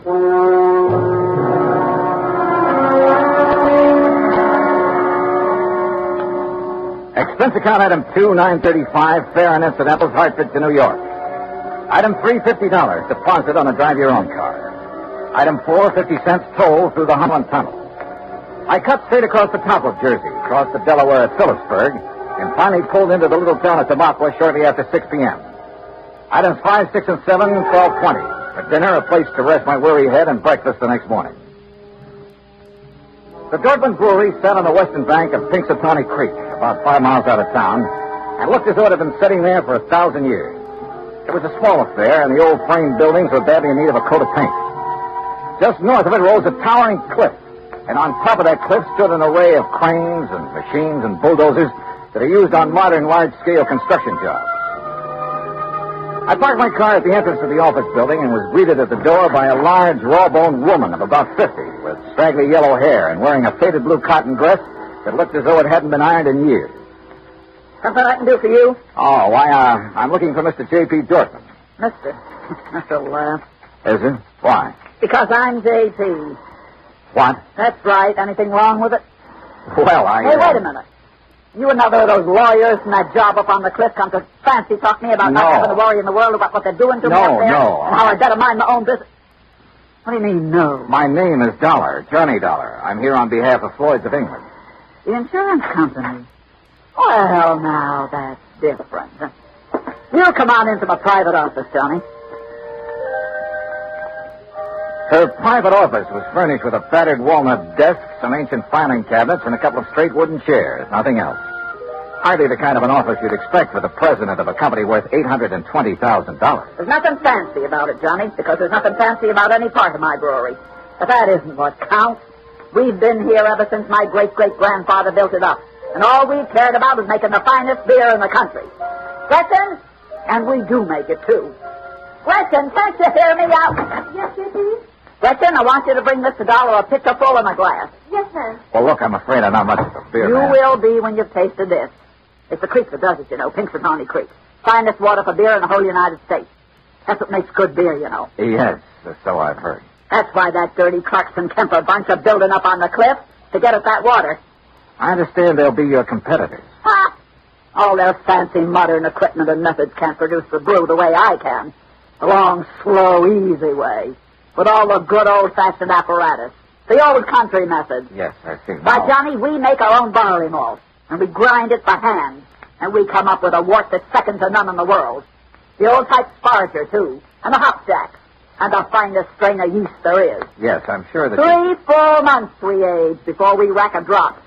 Expense account item 2, $935, fare and incidentals, Hartford to New York. Item 3, $50, deposit on a drive-your-own car. Item 4, 50 cents toll through the Humboldt Tunnel. I cut straight across the top of Jersey, crossed the Delaware at Phillipsburg, and finally pulled into the little town of Tamaqua shortly after 6 p.m. Items 5, 6, and 7, 12:20. For dinner, a place to rest my weary head, and breakfast the next morning. The Dortmund Brewery sat on the western bank of Pinxatawney Creek, about 5 miles out of town, and looked as though it had been sitting there for 1,000 years. It was a small affair, and the old frame buildings were badly in need of a coat of paint. Just north of it rose a towering cliff, and on top of that cliff stood an array of cranes and machines and bulldozers that are used on modern large-scale construction jobs. I parked my car at the entrance to the office building and was greeted at the door by a large, raw-boned woman of about 50 with straggly yellow hair and wearing a faded blue cotton dress that looked as though it hadn't been ironed in years. Something I can do for you? Oh, why, I'm looking for Mr. J.P. Dortmund. Mister. That's a laugh. Is it? Why? Because I'm J.P. What? That's right. Anything wrong with it? Well, Hey, wait a minute. You another of those lawyers from that job up on the cliff come to fancy talk to me about not having to worry in the world about what they're doing to me up there? No. And how I better mind my own business. What do you mean, no? My name is Dollar, Johnny Dollar. I'm here on behalf of Floyd's of England. The insurance company? Well, now, that's different. You come on into my private office, Johnny. Her private office was furnished with a battered walnut desk, some ancient filing cabinets, and a couple of straight wooden chairs. Nothing else. Hardly the kind of an office you'd expect for the president of a company worth $820,000. There's nothing fancy about it, Johnny, because there's nothing fancy about any part of my brewery. But that isn't what counts. We've been here ever since my great-great-grandfather built it up. And all we've cared about is making the finest beer in the country. Gretchen? And we do make it, too. Gretchen, can't you hear me out? Yes, J.P.? Gretchen, I want you to bring Mr. Dollar a pitcher full in a glass. Yes, sir. Well, look, I'm afraid I'm not much of a beer You man. will be when you've tasted this. It's the creek that does it, you know, Pinkston Creek. Finest water for beer in the whole United States. That's what makes good beer, you know. Yes, so I've heard. That's why that dirty Clarkson Kemper bunch are building up on the cliff to get at that water. I understand they'll be your competitors. Ha! All their fancy modern equipment and methods can't produce the brew the way I can. The long, slow, easy way. With all the good old-fashioned apparatus. The old country method. Yes, I see. Why, Johnny, we make our own barley malt. And we grind it by hand. And we come up with a wort that's second to none in the world. The old type sparger, too. And the hopjack. And the finest strain of yeast there is. Yes, I'm sure that 3 full months we age before we rack a drop.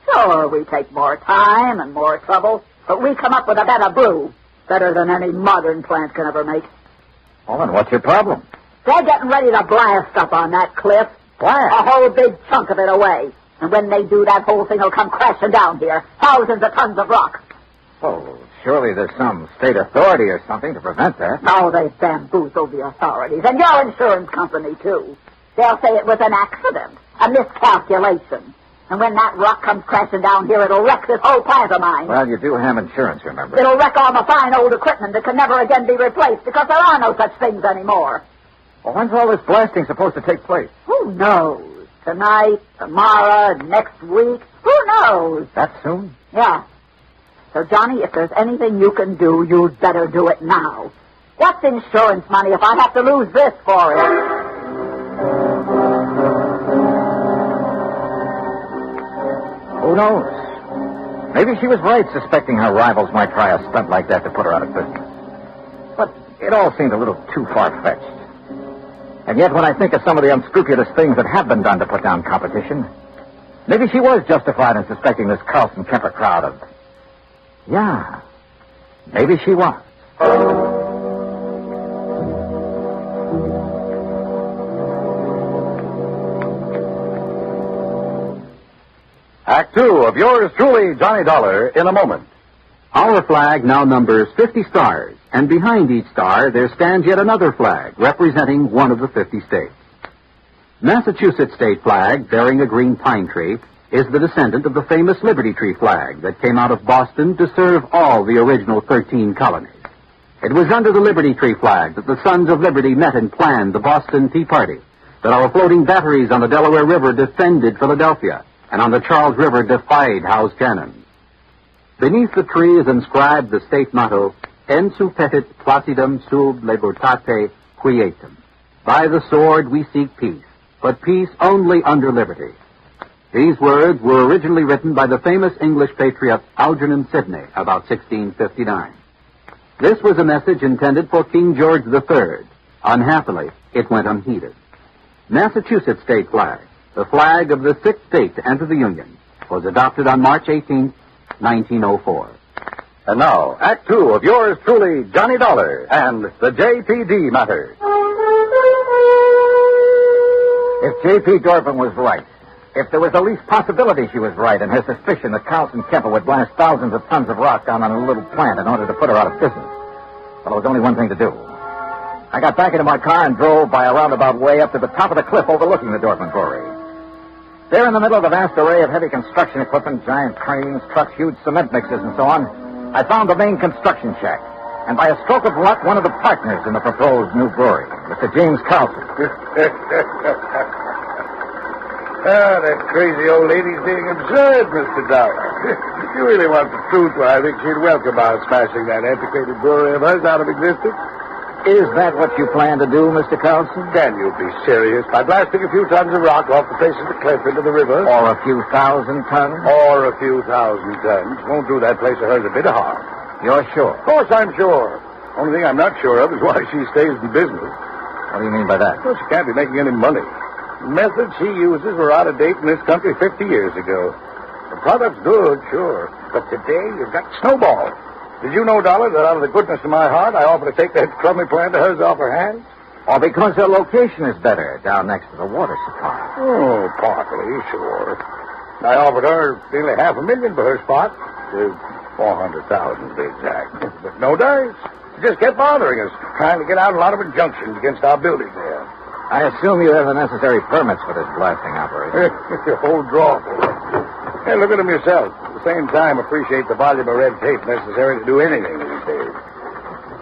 Sure, we take more time and more trouble, but we come up with a better brew. Better than any modern plant can ever make. Well, then what's your problem? They're getting ready to blast up on that cliff. Blast? A whole big chunk of it away. And when they do, that whole thing will come crashing down here. Thousands of tons of rock. Oh, surely there's some state authority or something to prevent that. Oh, they bamboozled the authorities. And your insurance company, too. They'll say it was an accident, a miscalculation. And when that rock comes crashing down here, it'll wreck this whole plant of mine. Well, you do have insurance, remember. It'll wreck all the fine old equipment that can never again be replaced because there are no such things anymore. Well, when's all this blasting supposed to take place? Who knows? Tonight, tomorrow, next week. Who knows? That soon? Yeah. So, Johnny, if there's anything you can do, you'd better do it now. What's insurance money if I have to lose this for it? Who knows? Maybe she was right suspecting her rivals might try a stunt like that to put her out of business. But it all seemed a little too far-fetched. And yet, when I think of some of the unscrupulous things that have been done to put down competition, maybe she was justified in suspecting this Carlson Kemper crowd of... Yeah, maybe she was. Act 2 of yours truly, Johnny Dollar, in a moment. Our flag now numbers 50 stars, and behind each star there stands yet another flag representing one of the 50 states. Massachusetts state flag, bearing a green pine tree, is the descendant of the famous Liberty Tree flag that came out of Boston to serve all the original 13 colonies. It was under the Liberty Tree flag that the Sons of Liberty met and planned the Boston Tea Party, that our floating batteries on the Delaware River defended Philadelphia, and on the Charles River defied Howe's cannon. Beneath the tree is inscribed the state motto, Ensu petit placidum sub libertate quietum. By the sword we seek peace, but peace only under liberty. These words were originally written by the famous English patriot Algernon Sidney about 1659. This was a message intended for King George III. Unhappily, it went unheeded. Massachusetts state flag, the flag of the sixth state to enter the Union, was adopted on March 18, 1904. And now, Act 2 of yours truly, Johnny Dollar, and the JPD matter. If J.P. Dorfman was right, if there was the least possibility she was right in her suspicion that Carlson Kemper would blast thousands of tons of rock down on a little plant in order to put her out of business, well, there was only one thing to do. I got back into my car and drove by a roundabout way up to the top of the cliff overlooking the Dorfman Brewery. There in the middle of the vast array of heavy construction equipment, giant cranes, trucks, huge cement mixers, and so on, I found the main construction shack. And by a stroke of luck, one of the partners in the proposed new brewery, Mr. James Carlson. That crazy old lady's being absurd, Mr. Dollar. If you really want the truth, well, I think she'd welcome our smashing that antiquated brewery of hers out of existence. Is that what you plan to do, Mr. Carlson? Can you be serious? By blasting a few tons of rock off the face of the cliff into the river? Or a few thousand tons? Or a few thousand tons. Won't do that place of hers a bit of harm. You're sure? Of course I'm sure. Only thing I'm not sure of is why she stays in business. What do you mean by that? Well, she can't be making any money. The methods she uses were out of date in this country 50 years ago. The product's good, sure. But today you've got snowball. Did you know, Dollar, that out of the goodness of my heart, I offer to take that crummy plant of hers off her hands? Or because her location is better down next to the water supply? Oh, partly, sure. I offered her nearly $500,000 for her spot. 400,000 to be exact. But no dice. She just kept bothering us, trying to get out a lot of injunctions against our building there. I assume you have the necessary permits for this blasting operation. The whole drawer. Hey, look at them yourself. the same time appreciate the volume of red tape necessary to do anything these days.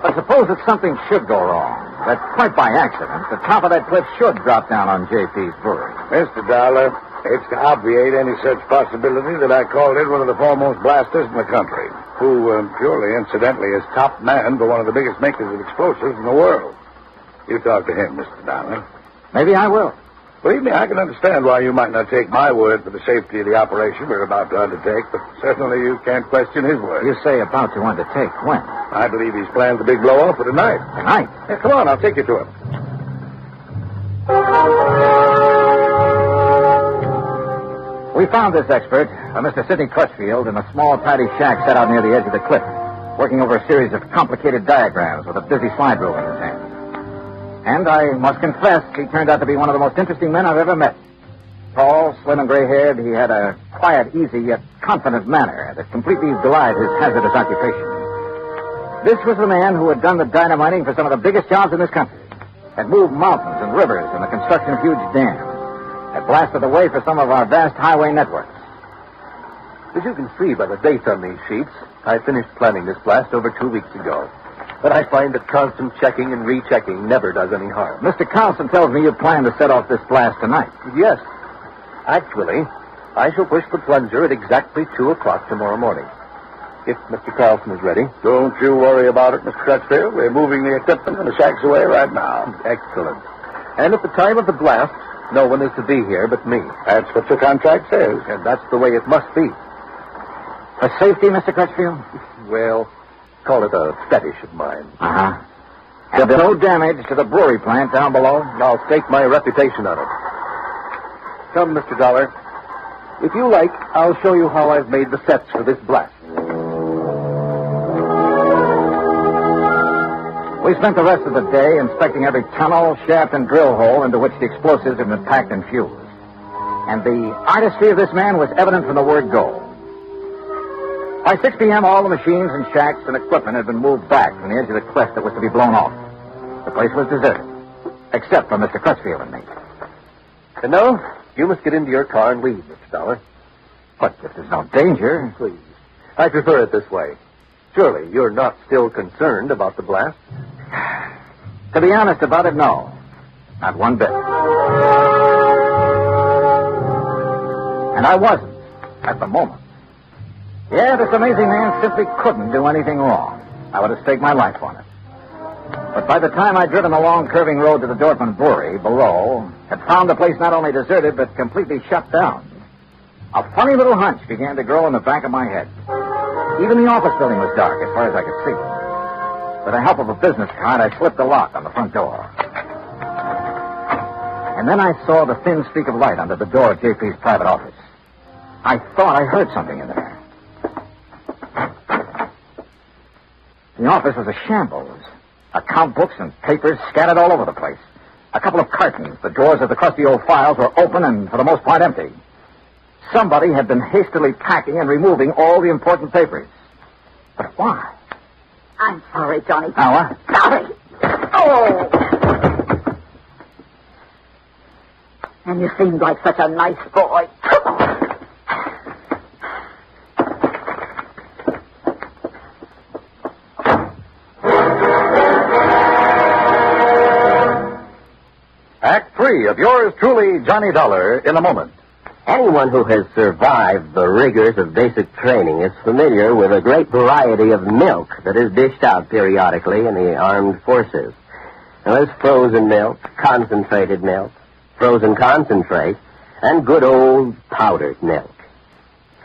But suppose that something should go wrong. That quite by accident, the top of that cliff should drop down on JP's brewery. Mr. Dollar, it's to obviate any such possibility that I called in one of the foremost blasters in the country, who, purely incidentally, is top man for one of the biggest makers of explosives in the world. You talk to him, Mr. Dollar. Maybe I will. Believe me, I can understand why you might not take my word for the safety of the operation we're about to undertake, but certainly you can't question his word. You say about to undertake. When? I believe he's planned the big blow-off for tonight. Tonight? Yeah, come on, I'll take you to him. We found this expert, Mr. Sidney Crutchfield, in a small, tidy shack set out near the edge of the cliff, working over a series of complicated diagrams with a busy slide rule in his hand. And I must confess, he turned out to be one of the most interesting men I've ever met. Tall, slim, and gray-haired, he had a quiet, easy, yet confident manner that completely belied his hazardous occupation. This was the man who had done the dynamiting for some of the biggest jobs in this country, had moved mountains and rivers in the construction of huge dams, had blasted the way for some of our vast highway networks. As you can see by the dates on these sheets, I finished planning this blast over 2 weeks ago. But I find that constant checking and rechecking never does any harm. Mr. Carlson tells me you plan to set off this blast tonight. Yes. Actually, I shall push the plunger at exactly 2 o'clock tomorrow morning. If Mr. Carlson is ready. Don't you worry about it, Mr. Crutchfield. We're moving the equipment and the shacks away right now. Excellent. And at the time of the blast, no one is to be here but me. That's what the contract says. And that's the way it must be. For safety, Mr. Crutchfield? Well, call it a fetish of mine. Uh-huh. And no damage to the brewery plant down below? I'll stake my reputation on it. Come, Mr. Dollar. If you like, I'll show you how I've made the sets for this blast. We spent the rest of the day inspecting every tunnel, shaft, and drill hole into which the explosives had been packed and fused. And the artistry of this man was evident from the word go. By 6 p.m., all the machines and shacks and equipment had been moved back from the edge of the cliff that was to be blown off. The place was deserted, except for Mr. Crutchfield and me. And now, you must get into your car and leave, Mr. Dollar. But if there's no danger... Please. I prefer it this way. Surely you're not still concerned about the blast? To be honest about it, no. Not one bit. And I wasn't, at the moment. Yeah, this amazing man simply couldn't do anything wrong. I would have staked my life on it. But by the time I'd driven the long curving road to the Dortmund Brewery below, had found the place not only deserted, but completely shut down, a funny little hunch began to grow in the back of my head. Even the office building was dark as far as I could see. With the help of a business card, I slipped the lock on the front door. And then I saw the thin streak of light under the door of JP's private office. I thought I heard something in there. The office was a shambles. Account books and papers scattered all over the place. A couple of cartons. The drawers of the crusty old files were open and, for the most part, empty. Somebody had been hastily packing and removing all the important papers. But why? I'm sorry, Johnny. Now, what? Sorry. Oh! And you seemed like such a nice boy. Act 3 of yours truly, Johnny Dollar, in a moment. Anyone who has survived the rigors of basic training is familiar with a great variety of milk that is dished out periodically in the armed forces. Now, there's frozen milk, concentrated milk, frozen concentrate, and good old powdered milk.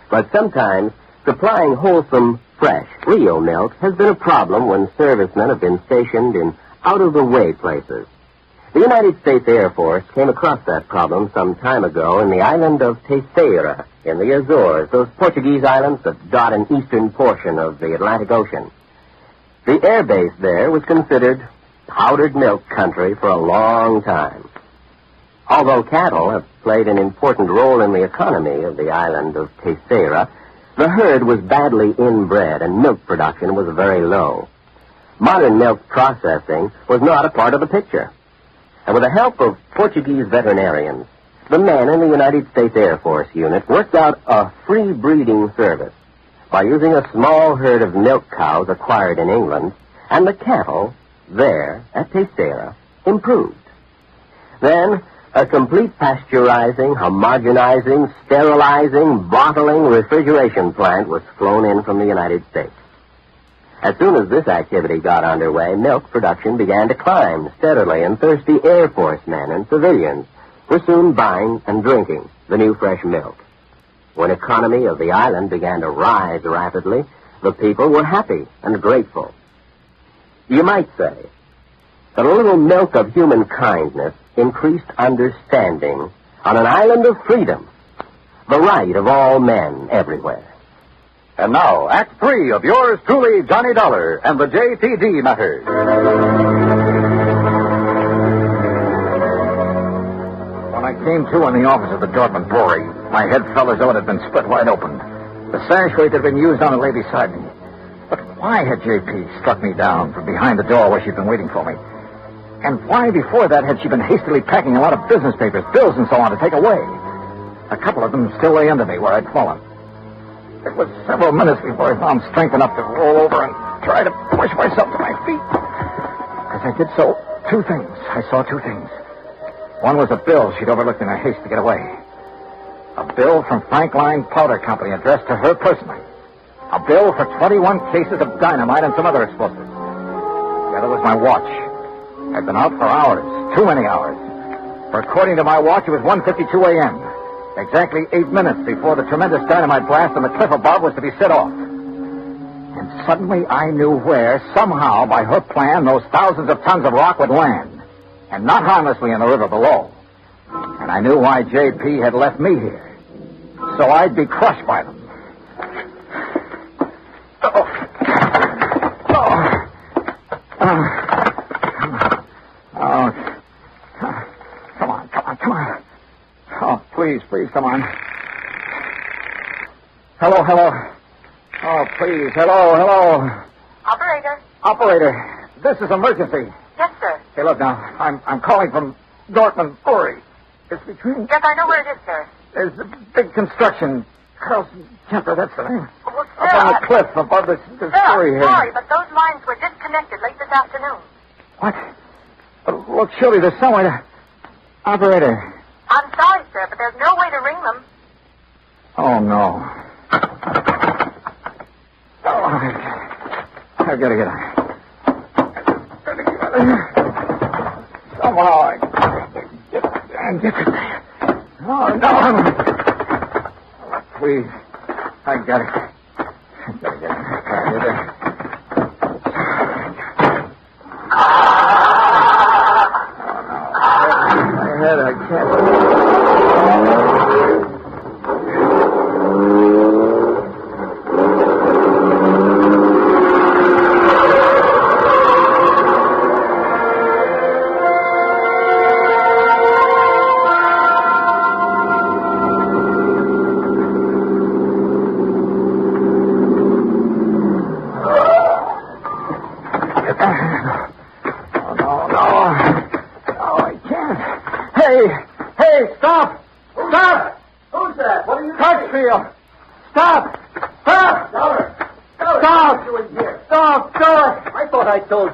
But sometimes supplying wholesome, fresh, real milk has been a problem when servicemen have been stationed in out-of-the-way places. The United States Air Force came across that problem some time ago in the island of Terceira in the Azores, those Portuguese islands that dot an eastern portion of the Atlantic Ocean. The air base there was considered powdered milk country for a long time. Although cattle have played an important role in the economy of the island of Terceira, the herd was badly inbred and milk production was very low. Modern milk processing was not a part of the picture. And with the help of Portuguese veterinarians, the men in the United States Air Force unit worked out a free breeding service by using a small herd of milk cows acquired in England, and the cattle there at Testera improved. Then, a complete pasteurizing, homogenizing, sterilizing, bottling, refrigeration plant was flown in from the United States. As soon as this activity got underway, milk production began to climb steadily, and thirsty Air Force men and civilians were soon buying and drinking the new fresh milk. When economy of the island began to rise rapidly, the people were happy and grateful. You might say that a little milk of human kindness increased understanding on an island of freedom, the right of all men everywhere. And now, Act 3 of yours truly, Johnny Dollar, and the JTD matter. When I came to in the office of the Dortmund Brewery, my head felt as though it had been split wide open. The sash weight had been used on the lady beside me. But why had J.P. struck me down from behind the door where she'd been waiting for me? And why before that had she been hastily packing a lot of business papers, bills and so on to take away? A couple of them still lay under me where I'd fallen. It was several minutes before I found strength enough to roll over and try to push myself to my feet. As I did so, I saw two things. One was a bill she'd overlooked in her haste to get away. A bill from Frankline Powder Company addressed to her personally. A bill for 21 cases of dynamite and some other explosives. The other was my watch. I'd been out for hours, too many hours. For according to my watch, it was 1:52 a.m., exactly 8 minutes before the tremendous dynamite blast on the cliff above was to be set off. And suddenly I knew where, somehow, by her plan, those thousands of tons of rock would land, and not harmlessly in the river below. And I knew why J.P. had left me here. So I'd be crushed by them. Come on. Oh, please, come on. Hello. Oh, please, hello. Operator, this is emergency. Yes, sir. Hey, look now, I'm calling from Dortmund Brewery. It's between... Yes, I know where it is, sir. There's a big construction. Carlson Kemper, that's the name. Well, sir, up on the cliff above this brewery here. Sorry, but those lines were disconnected late this afternoon. What? Look, surely there's some way to... Operator. I'm sorry, sir, but there's no way to ring them. Oh, no. Oh, I've got to get out. Somehow I get it there. Oh, no. Please. I got it. Get it. My head, I can't.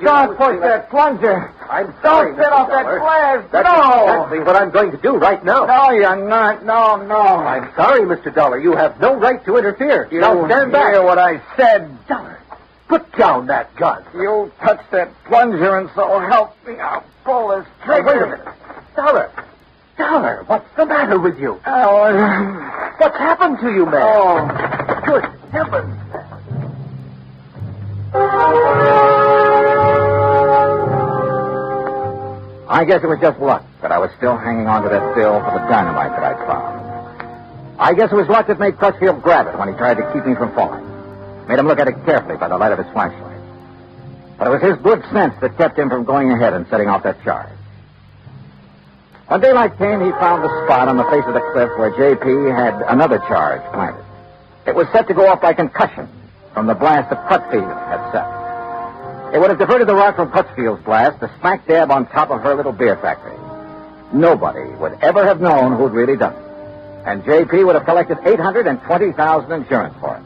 Don't push that plunger. I'm sorry, Don't set off that blast. That's exactly what I'm going to do right now. No, you're not. No. I'm sorry, Mr. Dollar. You have no right to interfere. Now stand back. Hear what I said. Dollar, put down that gun. You touched that plunger, and so help me. I'll pull this trigger. Wait a minute. Dollar, what's the matter with you? What's happened to you, man? Oh, good heavens. I guess it was just luck that I was still hanging on to that bill for the dynamite that I'd found. I guess it was luck that made Crutchfield grab it when he tried to keep me from falling. Made him look at it carefully by the light of his flashlight. But it was his good sense that kept him from going ahead and setting off that charge. When daylight came, he found the spot on the face of the cliff where J.P. had another charge planted. It was set to go off by concussion from the blast that Crutchfield had set. It would have diverted the rock from Crutchfield's blast to smack dab on top of her little beer factory. Nobody would ever have known who'd really done it. And J.P. would have collected $820,000 insurance for it.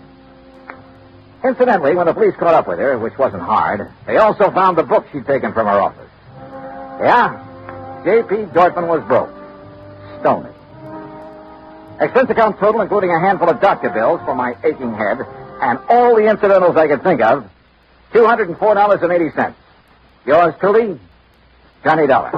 Incidentally, when the police caught up with her, which wasn't hard, they also found the book she'd taken from her office. Yeah, J.P. Dortmund was broke. Stony. Expense account total, including a handful of doctor bills for my aching head, and all the incidentals I could think of, $204.80. Yours truly, Johnny Dollar.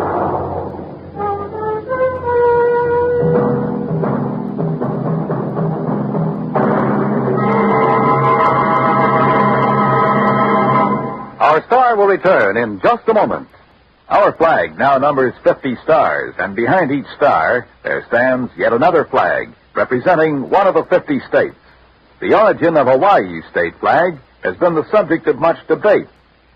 Our star will return in just a moment. Our flag now numbers 50 stars, and behind each star there stands yet another flag representing one of the 50 states. The origin of Hawaii's state flag has been the subject of much debate.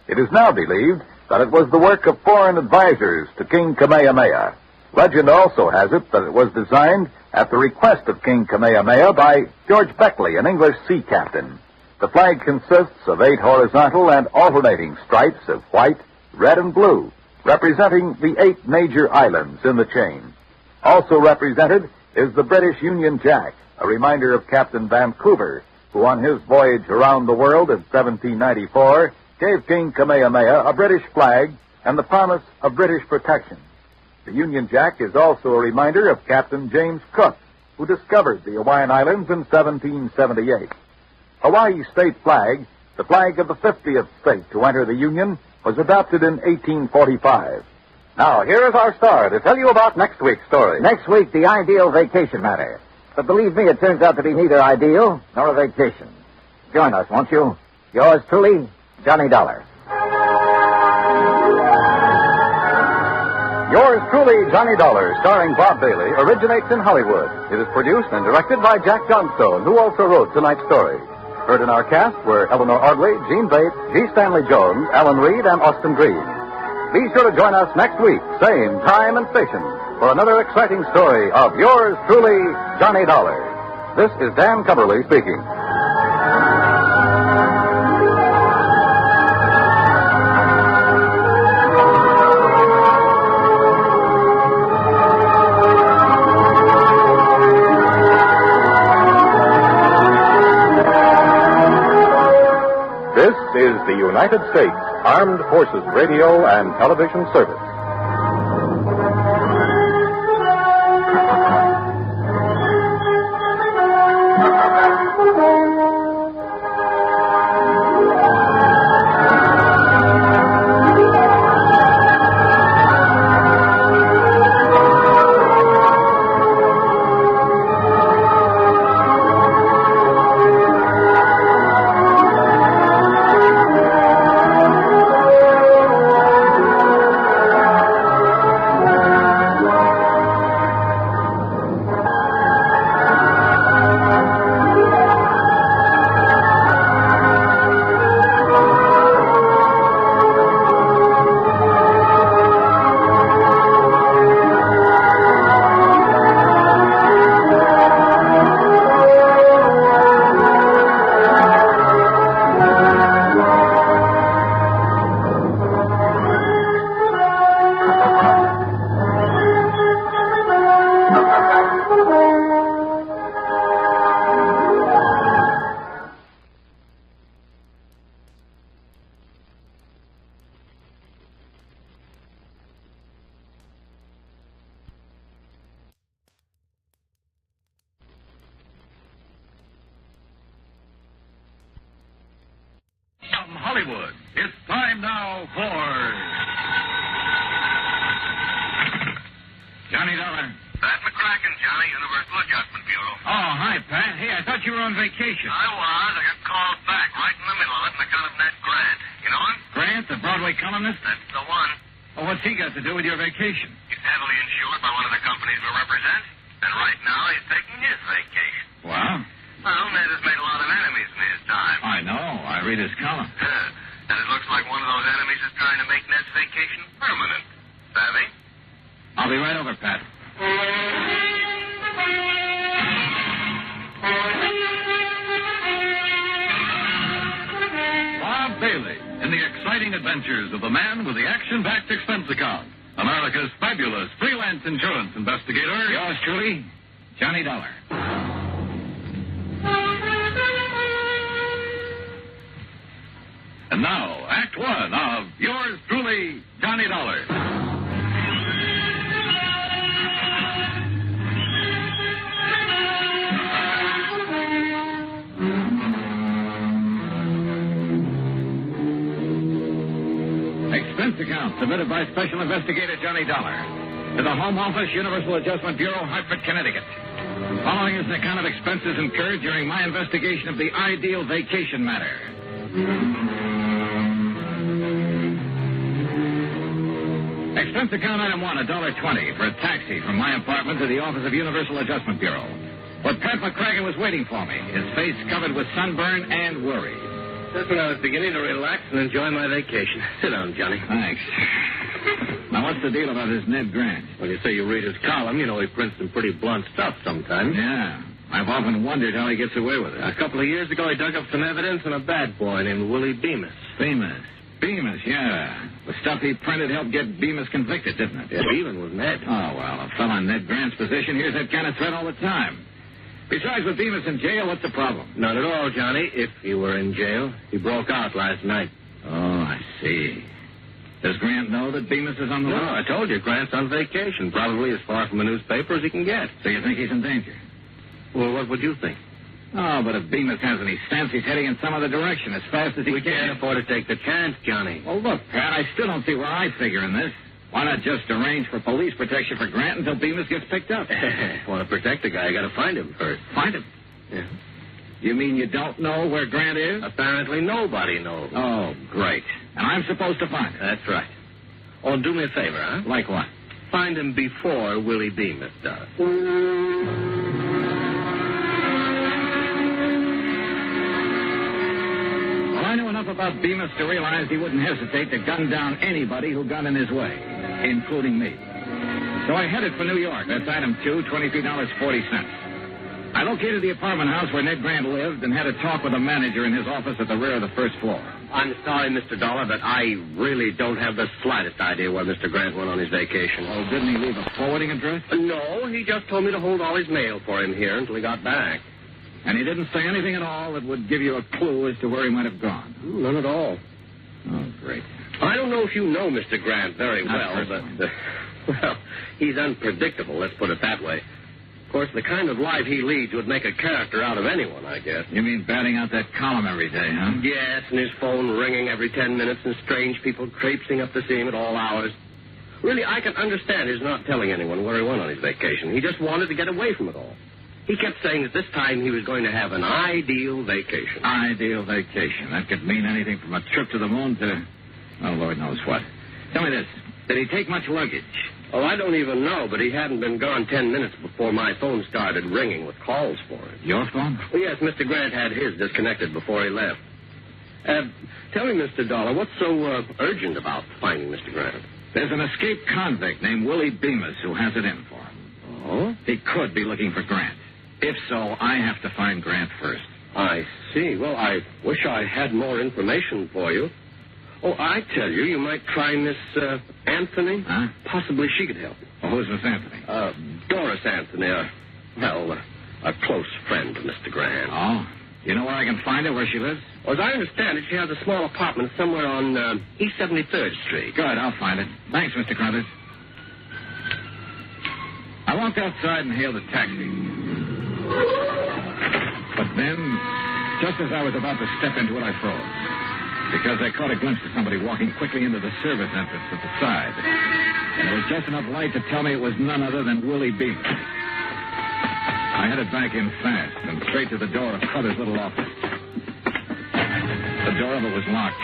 It is now believed that it was the work of foreign advisors to King Kamehameha. Legend also has it that it was designed at the request of King Kamehameha by George Beckley, an English sea captain. The flag consists of 8 horizontal and alternating stripes of white, red, and blue, representing the 8 major islands in the chain. Also represented is the British Union Jack, a reminder of Captain Vancouver, who on his voyage around the world in 1794 gave King Kamehameha a British flag and the promise of British protection. The Union Jack is also a reminder of Captain James Cook, who discovered the Hawaiian Islands in 1778. Hawaii's state flag, the flag of the 50th state to enter the Union, was adopted in 1845. Now, here is our star to tell you about next week's story. Next week, the ideal vacation matter. But believe me, it turns out to be neither ideal nor a vacation. Join us, won't you? Yours truly, Johnny Dollar. Yours truly, Johnny Dollar, starring Bob Bailey, originates in Hollywood. It is produced and directed by Jack Johnstone, who also wrote tonight's story. Heard in our cast were Eleanor Audley, Gene Bates, G. Stanley Jones, Alan Reed, and Austin Green. Be sure to join us next week, same time and station, for another exciting story of yours truly, Johnny Dollar. This is Dan Cumberly speaking. This is the United States Armed Forces Radio and Television Service. Hollywood. It's time now for Johnny Dollar. Pat McCracken, Johnny, Universal Adjustment Bureau. Oh, hi, Pat. Hey, I thought you were on vacation. I was. I got called back right in the middle of it, and I got him that Grant. You know him? Grant, the Broadway columnist? That's the one. Well, what's he got to do with your vacation? He's heavily insured by one of the companies we represent, and right now he's taking his vacation. Well? Well, Ned has made a lot of enemies in his time. I know. I read his column. And it looks like one of those enemies is trying to make Ned's vacation permanent. Savvy? I'll be right over, Pat. Bob Bailey in the exciting adventures of the man with the action-packed expense account. America's fabulous freelance insurance investigator. Yours truly, Johnny Dollar. And now, Act One of yours truly, Johnny Dollar. Expense account submitted by Special Investigator Johnny Dollar to the Home Office, Universal Adjustment Bureau, Hartford, Connecticut. Following is an account of expenses incurred during my investigation of the ideal vacation matter. Expense account item 1, $1.20 for a taxi from my apartment to the office of Universal Adjustment Bureau. But Pat McCracken was waiting for me, his face covered with sunburn and worry. Just when I was beginning to relax and enjoy my vacation. Sit down, Johnny. Thanks. Now, what's the deal about this Ned Grant? Well, you say you read his column. You know he prints some pretty blunt stuff sometimes. Yeah. I've often wondered how he gets away with it. A couple of years ago, he dug up some evidence on a bad boy named Willie Bemis. Bemis, yeah. The stuff he printed helped get Bemis convicted, didn't it? Yeah, even with Ned. Oh, well, a fellow in Ned Grant's position hears that kind of threat all the time. Besides, with Bemis in jail, what's the problem? Not at all, Johnny. If he were in jail, he broke out last night. Oh, I see. Does Grant know that Bemis is on the No, loose? I told you, Grant's on vacation, probably as far from a newspaper as he can get. So you think he's in danger? Well, what would you think? Oh, but if Bemis has any sense, he's heading in some other direction as fast as he We can. can't afford to take the chance, Johnny. Well, look, Pat, I still don't see where I figure in this. Why not just arrange for police protection for Grant until Bemis gets picked up? Want to protect the guy, you got to find him first. Find him? Yeah. You mean you don't know where Grant is? Apparently nobody knows. Oh, great. And I'm supposed to find him? That's right. Oh, do me a favor, huh? Like what? Find him before Willie Bemis does. Well, I knew enough about Bemis to realize he wouldn't hesitate to gun down anybody who got in his way, including me. So I headed for New York. That's item 2, $23.40. I located the apartment house where Ned Grant lived and had a talk with a manager in his office at the rear of the first floor. I'm sorry, Mr. Dollar, but I really don't have the slightest idea where Mr. Grant went on his vacation. Oh, didn't he leave a forwarding address? No, he just told me to hold all his mail for him here until he got back. And he didn't say anything at all that would give you a clue as to where he might have gone? None at all. Oh, great. I don't know if you know Mr. Grant very Not well, but, well, he's unpredictable, let's put it that way. Of course, the kind of life he leads would make a character out of anyone, I guess. You mean batting out that column every day, huh? Yes, and his phone ringing every 10 minutes and strange people traipsing up to see him at all hours. Really, I can understand his not telling anyone where he went on his vacation. He just wanted to get away from it all. He kept saying that this time he was going to have an ideal vacation. Ideal vacation. That could mean anything from a trip to the moon to, oh, Lord knows what. Tell me this. Did he take much luggage? Oh, I don't even know, but he hadn't been gone 10 minutes before my phone started ringing with calls for him. Your phone? Well, yes, Mr. Grant had his disconnected before he left. Tell me, Mr. Dollar, what's so urgent about finding Mr. Grant? There's an escaped convict named Willie Bemis who has it in for him. Oh? He could be looking for Grant. If so, I have to find Grant first. I see. Well, I wish I had more information for you. Oh, I tell you, you might try Miss Anthony. Huh? Possibly she could help you. Well, who's Miss Anthony? Doris Anthony, a close friend of Mr. Grant. Oh? You know where I can find her, where she lives? Well, as I understand it, she has a small apartment somewhere on East 73rd Street. Good, I'll find it. Thanks, Mr. Crothers. I walked outside and hailed a taxi. But then, just as I was about to step into it, I froze. Because I caught a glimpse of somebody walking quickly into the service entrance at the side. And there was just enough light to tell me it was none other than Willie Bemis. I headed back in fast and straight to the door of Crothers' little office. The door of it was locked.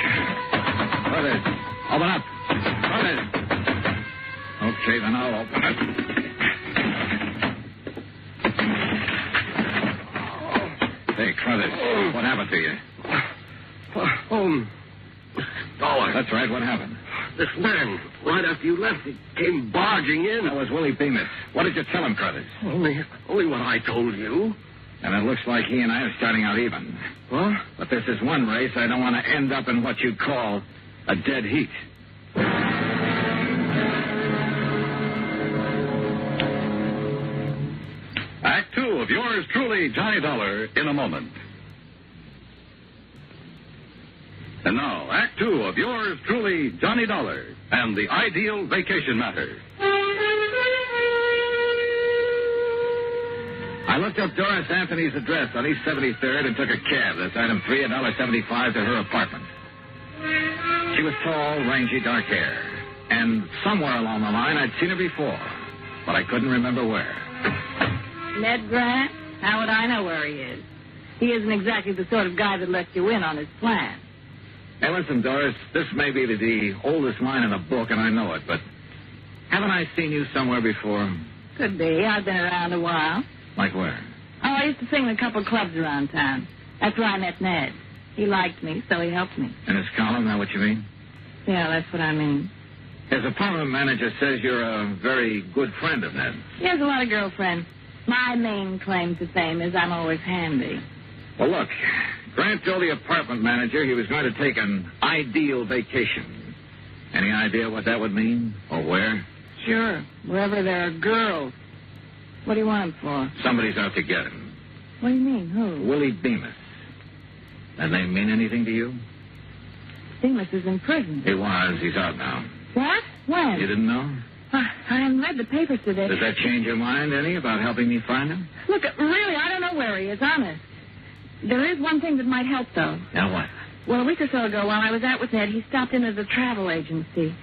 Crothers, open up. Crothers. Okay, then I'll open it. Hey, Crothers, what happened to you? Dollar. That's right, what happened? This man, right after you left, he came barging in. That was Willie Bemis. What did you tell him, Crothers? Only what I told you. And it looks like he and I are starting out even. What? But this is one race I don't want to end up in what you'd call a dead heat. Act 2 of yours truly, Johnny Dollar, in a moment. And now, Act Two of yours truly, Johnny Dollar, and the Ideal Vacation Matter. I looked up Doris Anthony's address on East 73rd and took a cab. That's item 3, $1.75 to her apartment. She was tall, rangy, dark hair. And somewhere along the line, I'd seen her before. But I couldn't remember where. Ned Grant? How would I know where he is? He isn't exactly the sort of guy that lets you in on his plan. Hey, listen, Doris, this may be the oldest line in the book, and I know it, but haven't I seen you somewhere before? Could be. I've been around a while. Like where? Oh, I used to sing in a couple of clubs around town. That's where I met Ned. He liked me, so he helped me. In his column, is that what you mean? Yeah, that's what I mean. His apartment manager says you're a very good friend of Ned's. He has a lot of girlfriends. My main claim to fame is I'm always handy. Well, look, Grant told the apartment manager he was going to take an ideal vacation. Any idea what that would mean? Or where? Sure, wherever there are girls. What do you want him for? Somebody's out to get him. What do you mean? Who? Willie Bemis. That name mean anything to you? Bemis is in prison. He was. He's out now. What? When? You didn't know? I haven't read the papers today. Does that change your mind any about helping me find him? Look, really, I don't know where he is, honest. There is one thing that might help, though. Now what? Well, a week or so ago, while I was out with Ned, he stopped into the travel agency.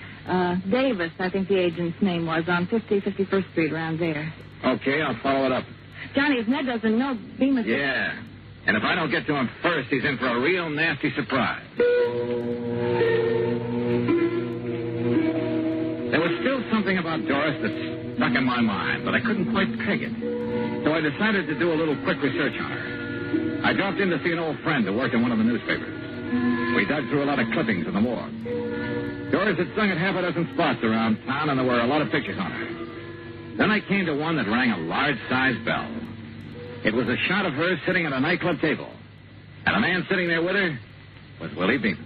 Davis, I think the agent's name was, on 51st Street, around there. Okay, I'll follow it up. Johnny, if Ned doesn't know, Bemis... Yeah, and if I don't get to him first, he's in for a real nasty surprise. There was still something about Doris that stuck in my mind, but I couldn't quite peg it. So I decided to do a little quick research on her. I dropped in to see an old friend who worked in one of the newspapers. We dug through a lot of clippings in the morgue. Doris had sung at half a dozen spots around town, and there were a lot of pictures on her. Then I came to one that rang a large-sized bell. It was a shot of her sitting at a nightclub table. And the man sitting there with her was Willie Bemis.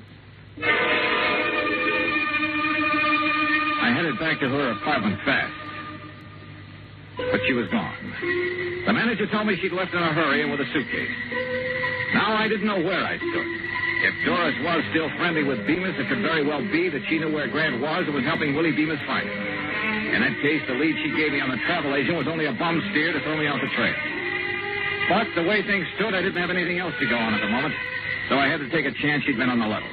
I headed back to her apartment fast. But she was gone. The manager told me she'd left in a hurry and with a suitcase. Now I didn't know where I stood. If Doris was still friendly with Bemis, it could very well be that she knew where Grant was and was helping Willie Bemis find him. In that case, the lead she gave me on the travel agent was only a bum steer to throw me off the trail. But the way things stood, I didn't have anything else to go on at the moment, so I had to take a chance she'd been on the level.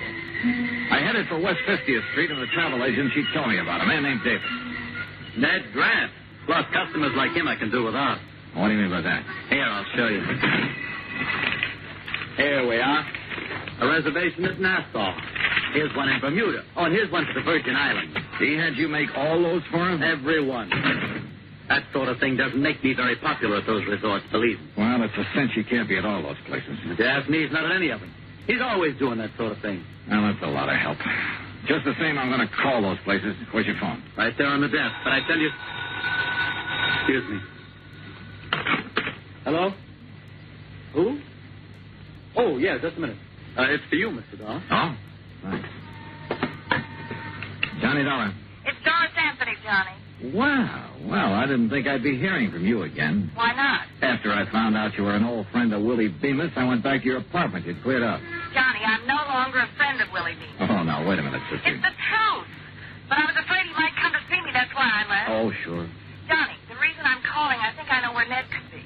I headed for West 50th Street and the travel agent she'd told me about, a man named Davis. Ned Grant. Plus, customers like him I can do without. What do you mean by that? Here, I'll show you. Here we are. A reservation at Nassau. Here's one in Bermuda. Oh, and here's one for the Virgin Islands. He had you make all those for him? Every one. That sort of thing doesn't make me very popular at those resorts, believe me. Well, it's a cinch he can't be at all those places. If you ask me, he's not at any of them. He's always doing that sort of thing. Well, that's a lot of help. Just the same, I'm going to call those places. Where's your phone? Right there on the desk. But I tell you... Excuse me. Hello? Who? Oh, yeah, just a minute. It's for you, Mr. Dollar. Oh? Thanks. Johnny Dollar. It's Doris Anthony, Johnny. Wow. Well, I didn't think I'd be hearing from you again. Why not? After I found out you were an old friend of Willie Bemis, I went back to your apartment. You'd cleared up. Johnny, I'm no longer a friend of Willie Bemis. Oh, now, wait a minute, sister. It's the truth. But I was afraid he might come to see me. That's why I left. Oh, sure. Johnny, the reason I'm calling, I think I know where Ned could be.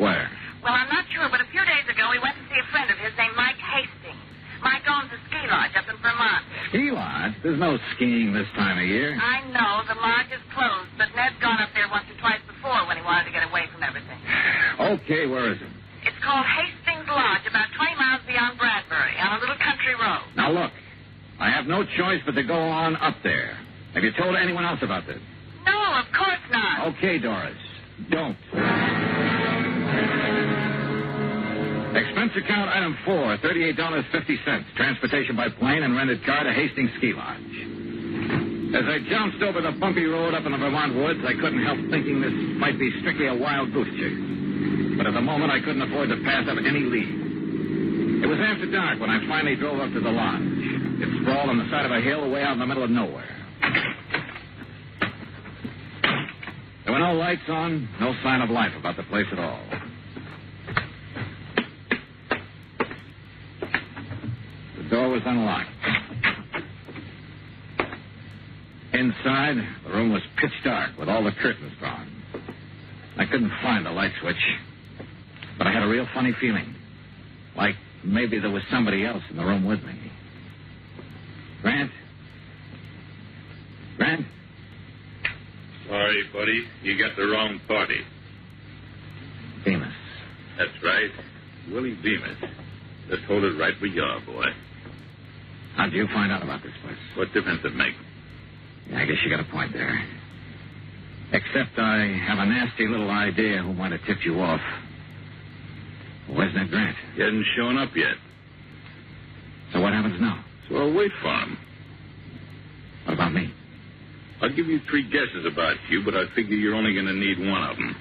Where? Well, I'm not sure, but a few days ago he went to see a friend of his named Mike Hastings. Mike owns a ski lodge up in Vermont. Ski lodge? There's no skiing this time of year. I know. The lodge is closed, but Ned's gone up there once or twice before when he wanted to get away from everything. Okay, where is it? It's called Hastings Lodge, about 20 miles beyond Bradbury, on a little country road. Now, look. I have no choice but to go on up there. Have you told anyone else about this? No, of course not. Okay, Doris. Don't. Expense account item 4, $38.50. Transportation by plane and rented car to Hastings Ski Lodge. As I jounced over the bumpy road up in the Vermont woods, I couldn't help thinking this might be strictly a wild goose chase. But at the moment, I couldn't afford to pass up any lead. It was after dark when I finally drove up to the lodge. It sprawled on the side of a hill way out in the middle of nowhere. There were no lights on, no sign of life about the place at all. The door was unlocked. Inside, the room was pitch dark with all the curtains drawn. I couldn't find the light switch, but I had a real funny feeling. Like maybe there was somebody else in the room with me. Grant? Grant? Sorry, buddy. You got the wrong party. Bemis. That's right. Willie Bemis. Just hold it right where you are, boy. How'd you find out about this place? What difference it make? Yeah, I guess you got a point there. Except I have a nasty little idea who might have tipped you off. Where's Ned Grant? He hasn't shown up yet. So what happens now? So I'll wait for him. What about me? I'll give you 3 guesses about you, but I figure you're only going to need one of them.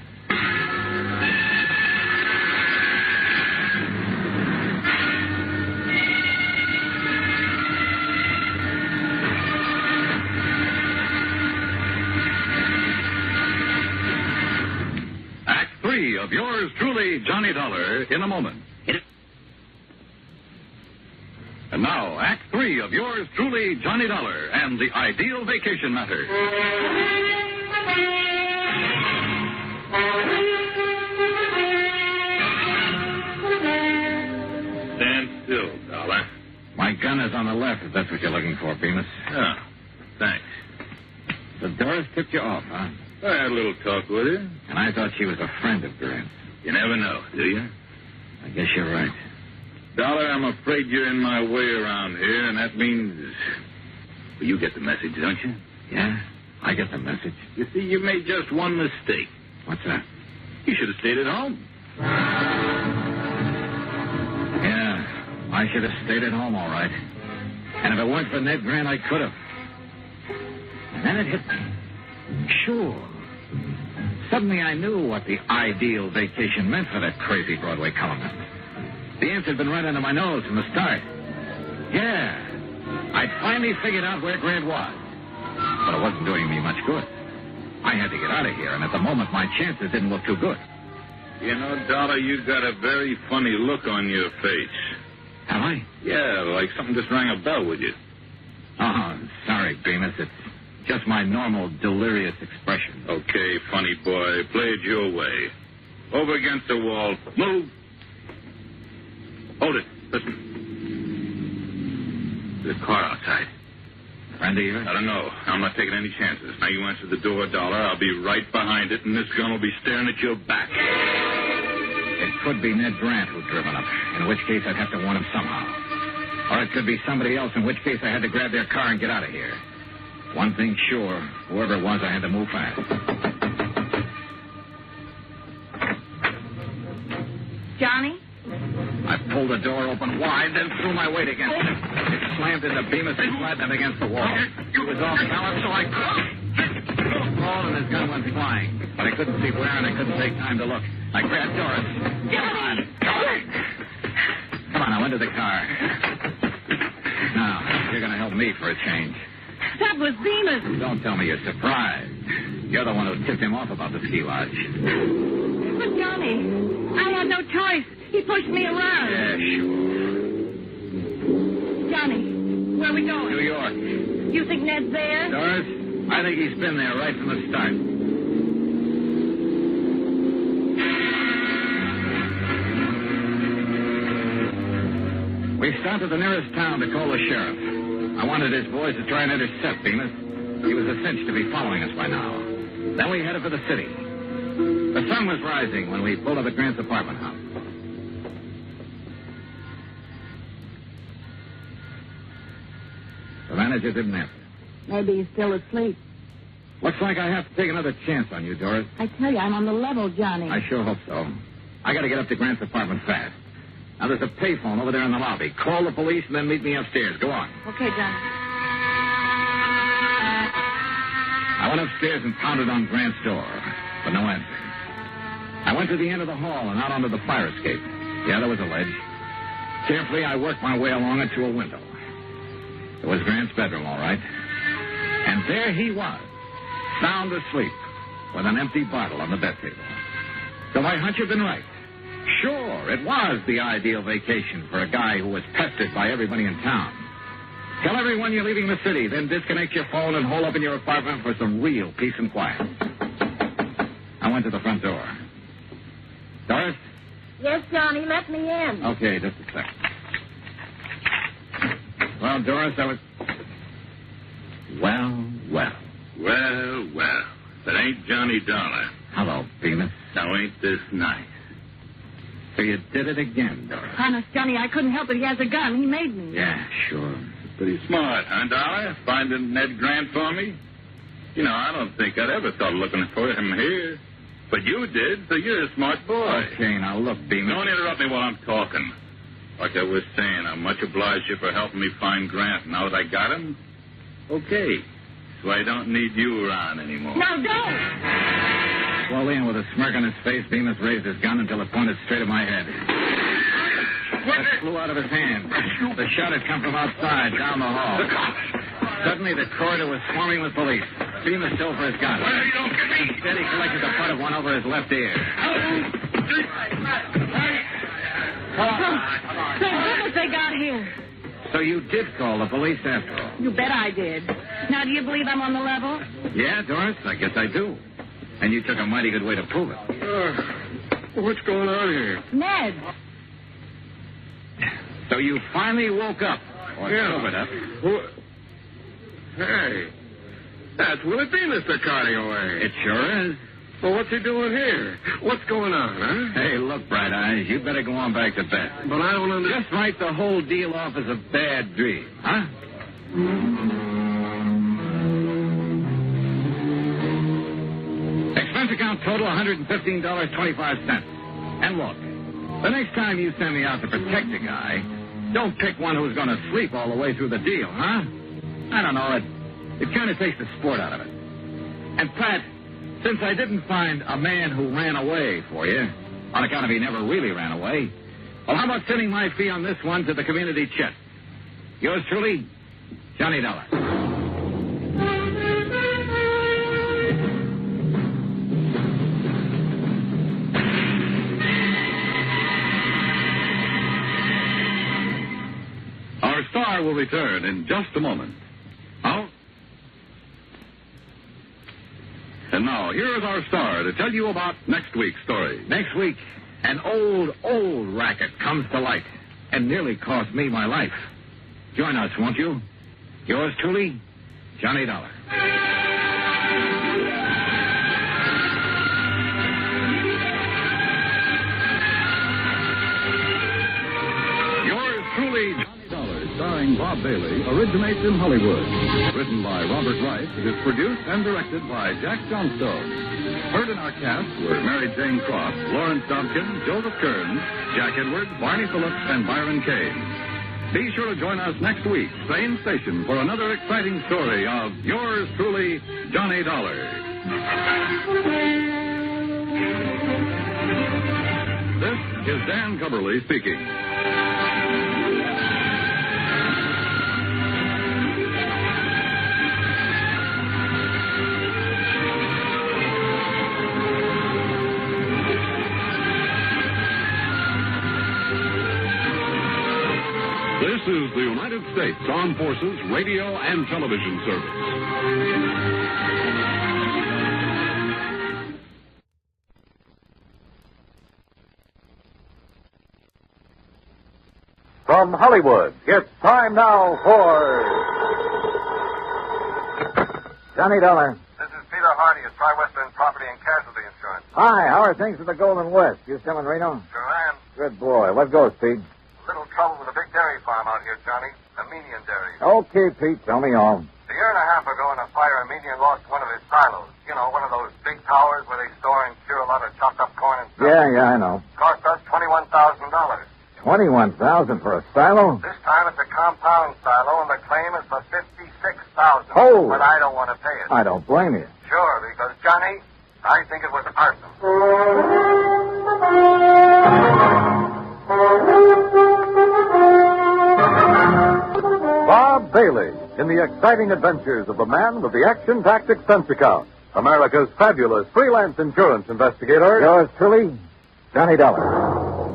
Act 3 of yours truly, Johnny Dollar, in a moment. And now, Act 3 of yours truly, Johnny Dollar, and the ideal vacation matter. Stand still, Dollar. My gun is on the left, if that's what you're looking for, Bemis. Oh, thanks. So Doris tipped you off, huh? I had a little talk with her. And I thought she was a friend of Grant's. You never know, do you? I guess you're right. Dollar, I'm afraid you're in my way around here, and that means... Well, you get the message, don't you? Yeah, I get the message. You see, you made just one mistake. What's that? You should have stayed at home. Yeah, I should have stayed at home, all right. And if it weren't for Ned Grant, I could have. And then it hit me. Sure. Suddenly I knew what the ideal vacation meant for that crazy Broadway columnist. The answer had been right under my nose from the start. Yeah, I'd finally figured out where Grant was. But it wasn't doing me much good. I had to get out of here, and at the moment, my chances didn't look too good. You know, Dollar, you got a very funny look on your face. Have I? Yeah, like something just rang a bell with you. Oh, sorry, Bemis. It's just my normal delirious expression. Okay, funny boy. Play it your way. Over against the wall. Move. Hold it. Listen. There's a car outside. Friend of yours? I don't know. I'm not taking any chances. Now you answer the door, Dollar. I'll be right behind it, and this gun will be staring at your back. It could be Ned Grant who'd driven up, in which case I'd have to warn him somehow. Or it could be somebody else, in which case I had to grab their car and get out of here. One thing sure, whoever it was, I had to move fast. Johnny? I pulled the door open wide, then threw my weight against it. It slammed into Bemis and flattened him against the wall. He was off balance, so I crawled, and his gun went flying. But I couldn't see where, and I couldn't take time to look. I grabbed Doris. Come on, I went to the car. Now, you're going to help me for a change. That was Bemis. Don't tell me you're surprised. You're the one who tipped him off about the ski lodge. But, Johnny, I had no choice. He pushed me around. Yeah, sure. Johnny, where are we going? New York. You think Ned's there? Doris, I think he's been there right from the start. We stopped at the nearest town to call the sheriff. I wanted his boys to try and intercept Bemis. He was a cinch to be following us by now. Then we headed for the city. The sun was rising when we pulled up at Grant's apartment house. The manager didn't answer. Maybe he's still asleep. Looks like I have to take another chance on you, Doris. I tell you, I'm on the level, Johnny. I sure hope so. I got to get up to Grant's apartment fast. Now, there's a payphone over there in the lobby. Call the police and then meet me upstairs. Go on. Okay, Johnny. I went upstairs and pounded on Grant's door, but no answer. I went to the end of the hall and out onto the fire escape. Yeah, there was a ledge. Carefully, I worked my way along it to a window. It was Grant's bedroom, all right. And there he was, sound asleep, with an empty bottle on the bed table. So my hunch had been right. Sure, it was the ideal vacation for a guy who was pestered by everybody in town. Tell everyone you're leaving the city, then disconnect your phone and hole up in your apartment for some real peace and quiet. I went to the front door. Doris? Yes, Johnny, let me in. Okay, just a sec. Well, Doris, I was... Well. Well. That ain't Johnny Dollar. Hello, Bemis. Now, ain't this nice? So you did it again, Doris. Honest, Johnny, I couldn't help it. He has a gun. He made me. Yeah, sure. Pretty smart, huh, Dollar? Finding Ned Grant for me? You know, I don't think I'd ever thought of looking for him here. But you did, so you're a smart boy. Okay, now look, Bemis. Don't interrupt me while I'm talking. Like I was saying, I'm much obliged to you for helping me find Grant. Now that I got him, okay. So I don't need you around anymore. No, don't! Slowly and with a smirk on his face, Bemis raised his gun until it pointed straight at my head. It flew out of his hand. The shot had come from outside, down the hall. Suddenly, the corridor was swarming with police. Bemis dove for his gun. Instead, he collected the butt of one over his left ear. Thank goodness they got here. So you did call the police after all? You bet I did. Now, do you believe I'm on the level? Yeah, Doris, I guess I do. And you took a mighty good way to prove it. What's going on here? Ned. So you finally woke up. Or sobered up. Hey, that's Willie Bemis they're carting away. It sure is. Well, what's he doing here? What's going on, huh? Hey, look, Bright Eyes, you better go on back to bed. But I don't understand. Just write the whole deal off as a bad dream, huh? Expense account total $115.25. And look, the next time you send me out to protect a guy, don't pick one who's going to sleep all the way through the deal, huh? I don't know, it kind of takes the sport out of it. And Pat, since I didn't find a man who ran away for you, on account of he never really ran away, well, how about sending my fee on this one to the community chest? Yours truly, Johnny Dollar. Our star will return in just a moment. And now, here is our star to tell you about next week's story. Next week, an old racket comes to light and nearly cost me my life. Join us, won't you? Yours truly, Johnny Dollar. Yours truly, Johnny Dollar, starring Bob Bailey, originates in Hollywood. Written by Robert Wright, it is produced and directed by Jack Johnstone. Heard in our cast were Mary Jane Croft, Lawrence Dobkin, Joseph Kearns, Jack Edwards, Barney Phillips, and Byron Kane. Be sure to join us next week, same station, for another exciting story of yours truly, Johnny Dollar. This is Dan Cubberly speaking. This is the United States Armed Forces Radio and Television Service. From Hollywood, it's time now for Johnny Dollar. This is Peter Hardy at Tri-Western Property and Casualty Insurance. Hi, how are things at the Golden West? You still in Reno? Sure am. Good boy. What goes, Pete? A little trouble with a big dairy farm out here, Johnny. Armenian Dairy. Okay, Pete, tell me all. A year and a half ago in a fire, Armenian lost one of his silos. You know, one of those big towers where they store and cure a lot of chopped up corn and stuff. Yeah, I know. Cost us $21,000. $21,000 for a silo? This time it's a compound silo, and the claim is for $56,000. Oh. But I don't want to pay it. I don't blame you. Sure, because, Johnny, I think it was arson. Bob Bailey in the exciting adventures of the man with the action-packed expense account, America's fabulous freelance insurance investigator. Yours truly, Johnny Dollar.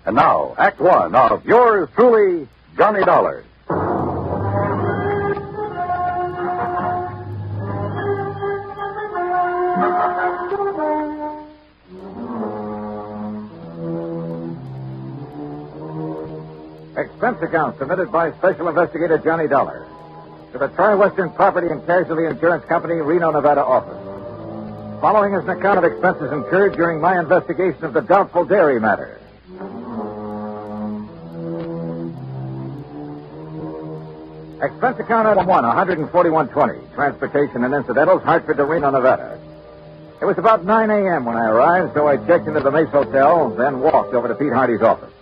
And now, Act One of yours truly, Johnny Dollar. Expense account submitted by Special Investigator Johnny Dollar to the Tri-Western Property and Casualty Insurance Company, Reno, Nevada office. Following is an account of expenses incurred during my investigation of the doubtful dairy matter. Expense account item 1, $141.20. Transportation and incidentals, Hartford to Reno, Nevada. It was about 9 a.m. when I arrived, so I checked into the Mace Hotel, then walked over to Pete Hardy's office.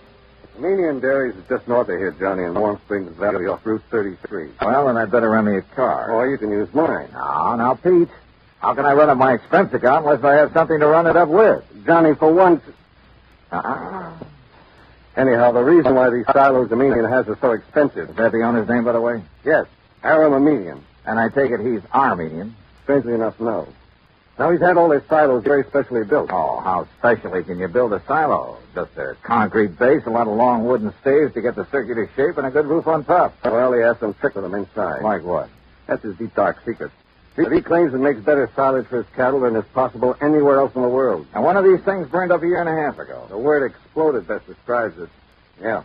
Armenian Dairies is just north of here, Johnny, in Warm Springs Valley off Route 33. Well, then I'd better run me a car. Oh, you can use mine. Now, Pete. How can I run up my expense account unless I have something to run it up with? Johnny, for once... Anyhow, the reason why these silos Armenian has are so expensive... Is that the owner's name, by the way? Yes, Aram Armenian. And I take it he's Armenian? Strangely enough, no. Now, he's had all his silos very specially built. Oh, how specially can you build a silo? Just a concrete base, a lot of long wooden staves to get the circular shape, and a good roof on top. Well, he has some trick with them inside. Like what? That's his deep, dark secret. He claims it makes better silage for his cattle than is possible anywhere else in the world. And one of these things burned up a year and a half ago. The word exploded best describes it. Yeah.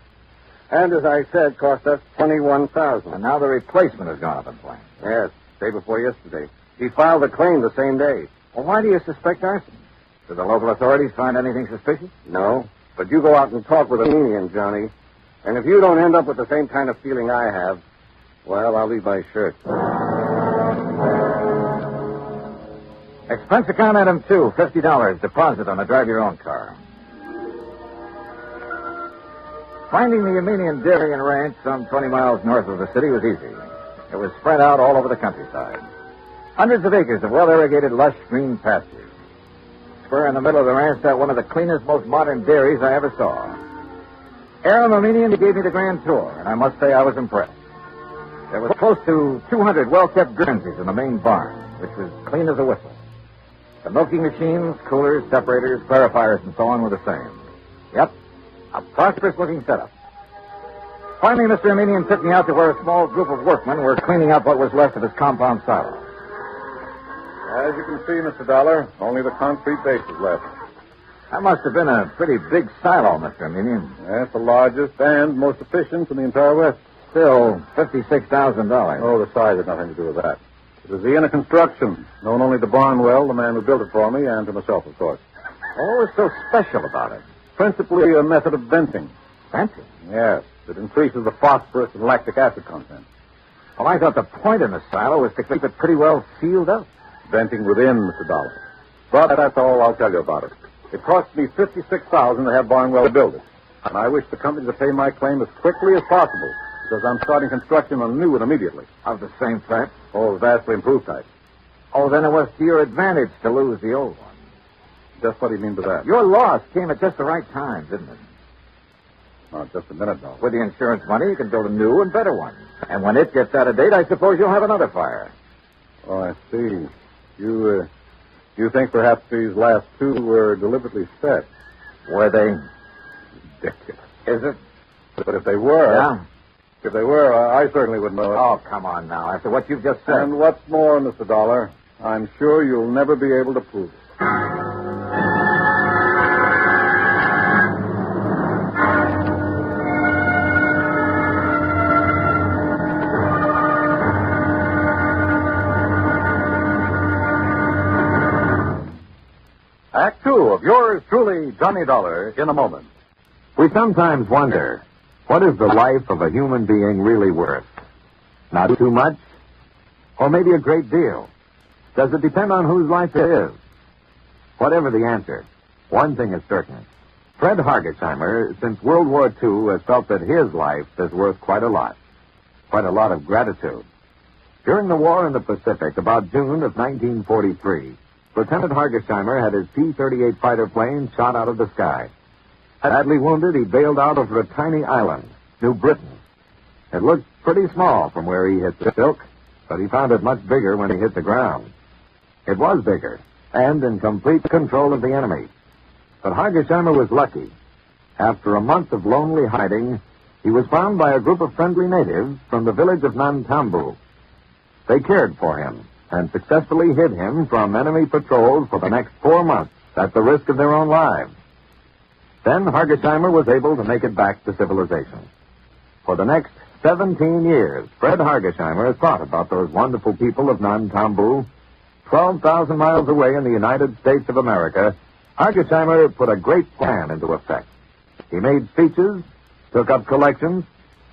And as I said, cost us $21,000. And now the replacement has gone up in flames. Yes, day before yesterday. He filed the claim the same day. Well, why do you suspect arson? Did the local authorities find anything suspicious? No. But you go out and talk with Armenian, Johnny. And if you don't end up with the same kind of feeling I have, well, I'll leave my shirt. Expense account item 2, $50 deposit on a drive-your-own car. Finding the Armenian dairy and ranch some 20 miles north of the city was easy. It was spread out all over the countryside. Hundreds of acres of well-irrigated, lush green pastures. Square in the middle of the ranch sat one of the cleanest, most modern dairies I ever saw. Aram Armenian gave me the grand tour, and I must say I was impressed. There was close to 200 well-kept Guernseys in the main barn, which was clean as a whistle. The milking machines, coolers, separators, clarifiers, and so on were the same. Yep, a prosperous-looking setup. Finally, Mr. Armenian took me out to where a small group of workmen were cleaning up what was left of his compound silo. As you can see, Mr. Dollar, only the concrete base is left. That must have been a pretty big silo, Mr. Armenian. That's the largest and most efficient in the entire West. Still, $56,000. Oh, the size had nothing to do with that. It was the inner construction, known only to Barnwell, the man who built it for me, and to myself, of course. What was so special about it? Principally a method of venting. Venting? Yes. It increases the phosphorus and lactic acid content. Well, I thought the point in the silo was to keep it pretty well sealed up. Venting within, Mr. Dollar. But that's all I'll tell you about it. It cost me $56,000 to have Barnwell build it. And I wish the company to pay my claim as quickly as possible, because I'm starting construction on a new one immediately. Of the same type? Oh, vastly improved type. Oh, then it was to your advantage to lose the old one. Just what do you mean by that? Your loss came at just the right time, didn't it? Not just a minute, no. With the insurance money, you can build a new and better one. And when it gets out of date, I suppose you'll have another fire. Oh, I see. You think perhaps these last two were deliberately set? Were they? Ridiculous. Is it? But if they were... Yeah? If they were, I certainly would know it. Oh, come on now. After what you've just said. And what's more, Mr. Dollar, I'm sure you'll never be able to prove it. Act Two of yours truly, Johnny Dollar, in a moment. We sometimes wonder, what is the life of a human being really worth? Not too much? Or maybe a great deal? Does it depend on whose life it is? Whatever the answer, one thing is certain. Fred Hargesheimer, since World War II, has felt that his life is worth quite a lot. Quite a lot of gratitude. During the war in the Pacific, about June of 1943, Lieutenant Hargesheimer had his P-38 fighter plane shot out of the sky. Badly wounded, he bailed out over a tiny island, New Britain. It looked pretty small from where he hit the silk, but he found it much bigger when he hit the ground. It was bigger, and in complete control of the enemy. But Hargesheimer was lucky. After a month of lonely hiding, he was found by a group of friendly natives from the village of Nantambu. They cared for him and successfully hid him from enemy patrols for the next 4 months at the risk of their own lives. Then Hargesheimer was able to make it back to civilization. For the next 17 years, Fred Hargesheimer thought about those wonderful people of Nantambu. 12,000 miles away in the United States of America, Hargesheimer put a great plan into effect. He made speeches, took up collections,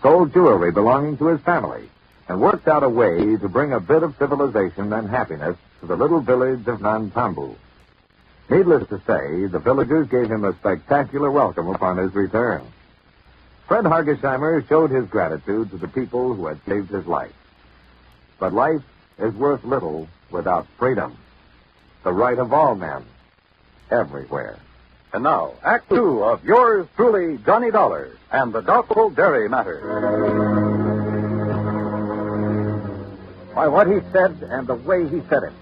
sold jewelry belonging to his family, and worked out a way to bring a bit of civilization and happiness to the little village of Nantambu. Needless to say, the villagers gave him a spectacular welcome upon his return. Fred Hargesheimer showed his gratitude to the people who had saved his life. But life is worth little without freedom, the right of all men, everywhere. And now, Act 2 of yours truly, Johnny Dollar, and the doubtful dairy matter. Why, what he said and the way he said it.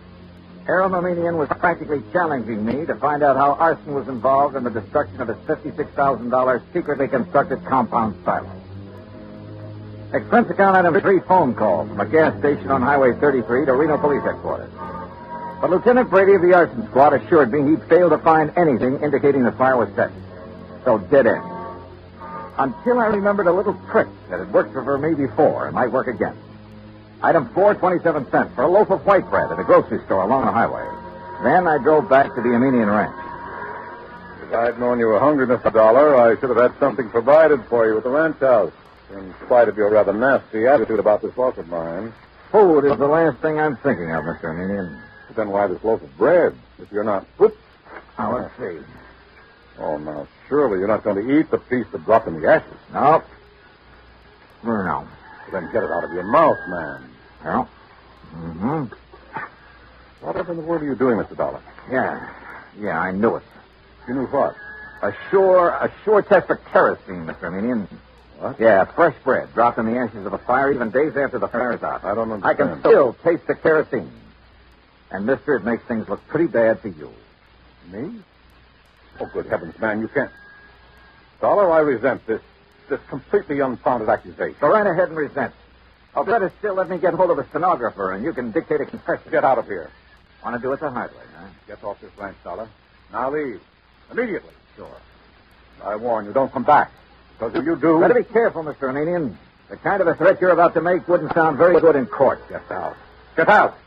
Aaron Armenian was practically challenging me to find out how arson was involved in the destruction of his $56,000 secretly constructed compound silo. Expense account item 3 phone call from a gas station on Highway 33 to Reno Police Headquarters. But Lieutenant Brady of the arson squad assured me he'd failed to find anything indicating the fire was set. So dead end. Until I remembered a little trick that had worked for me before and might work again. Item 4, 27 cents for a loaf of white bread at a grocery store along the highway. Then I drove back to the Armenian ranch. If I'd known you were hungry, Mr. Dollar, I should have had something provided for you at the ranch house. In spite of your rather nasty attitude about this loaf of mine. Food is the last thing I'm thinking of, Mr. Armenian. Then why this loaf of bread? If you're not... Oops. Now, let's see. Oh, now, surely you're not going to eat the piece that dropped in the ashes. No. No. Well, then get it out of your mouth, man. No. Mm-hmm. Whatever in the world are you doing, Mr. Dollar? Yeah, I knew it. You knew what? A sure test for kerosene, Mr. Armenian. What? Yeah, fresh bread dropped in the ashes of a fire even days after the fire is out. I don't understand. I can still taste the kerosene. And, mister, it makes things look pretty bad for you. Me? Oh, good heavens, man, you can't... Dollar, I resent this completely unfounded accusation. Go right ahead and resent. Oh, better still, let me get hold of a stenographer, and you can dictate a confession. Get out of here. Want to do it the hard way, huh? Get off this ranch, Dollar. Now leave. Immediately. Sure. I warn you, don't come back. Because if you do... Better be careful, Mr. Armenian. The kind of a threat you're about to make wouldn't sound very good in court. Get out. Get out!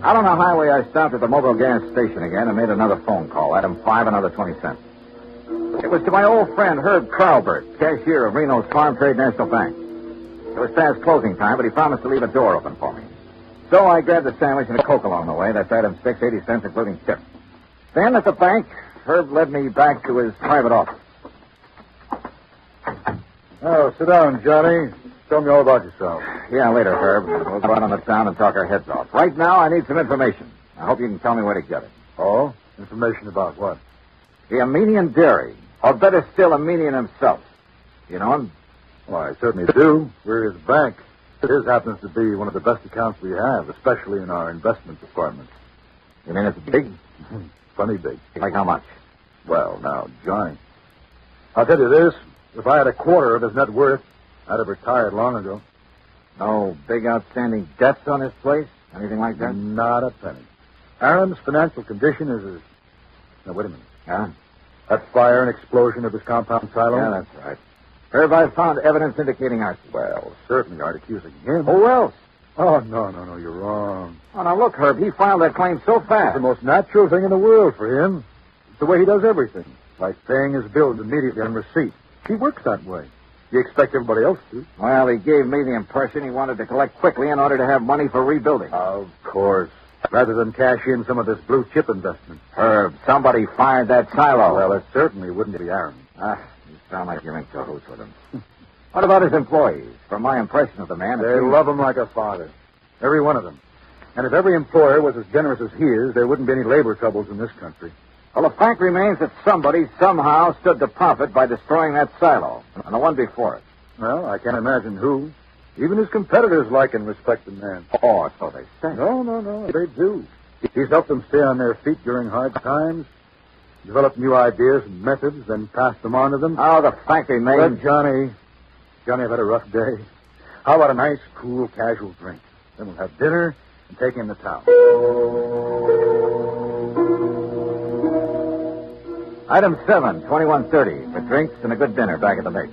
Out on the highway, I stopped at the mobile gas station again and made another phone call. Item 5, another 20 cents. It was to my old friend, Herb Crowbert, cashier of Reno's Farm Trade National Bank. It was past closing time, but he promised to leave a door open for me. So I grabbed a sandwich and a Coke along the way. That's item 6, 80 cents, including tip. Then at the bank, Herb led me back to his private office. Oh, sit down, Johnny. Tell me all about yourself. Yeah, later, Herb. We'll go out on the town and talk our heads off. Right now, I need some information. I hope you can tell me where to get it. Oh? Information about what? The Armenian Dairy. Or better still, Armenian himself. You know him? Well, I certainly do. We're his bank. His happens to be one of the best accounts we have, especially in our investment department. You mean it's big? Funny big. Like how much? Well, now, Johnny, I'll tell you this. If I had a quarter of his net worth, I'd have retired long ago. No big outstanding debts on his place? Anything like that? Not a penny. Aaron's financial condition is as... Now, wait a minute. Yeah? That fire and explosion of his compound silo? Yeah, that's right. Herb, I've found evidence indicating arson. Well, certainly aren't accusing him. Who else? Oh, no, you're wrong. Oh, now look, Herb, he filed that claim so fast. It's the most natural thing in the world for him. It's the way he does everything. Like paying his bills immediately on receipt. He works that way. You expect everybody else to. Well, he gave me the impression he wanted to collect quickly in order to have money for rebuilding. Of course. Rather than cash in some of this blue chip investment. Herb, somebody fired that silo. Well, it certainly wouldn't be Aaron. You sound like you're in cahoots with him. What about his employees? From my impression of the man... They love him like a father. Every one of them. And if every employer was as generous as he is, there wouldn't be any labor troubles in this country. Well, the fact remains that somebody somehow stood to profit by destroying that silo, and the one before it. Well, I can't imagine who. Even his competitors like and respect the man. Oh, so they say. No, they do. He's helped them stay on their feet during hard times, developed new ideas and methods, then passed them on to them. Oh, the factory made... Let Johnny. Johnny, I've had a rough day. How about a nice, cool, casual drink? Then we'll have dinner and take him to town. Item 7, 2130, for drinks and a good dinner back at the base.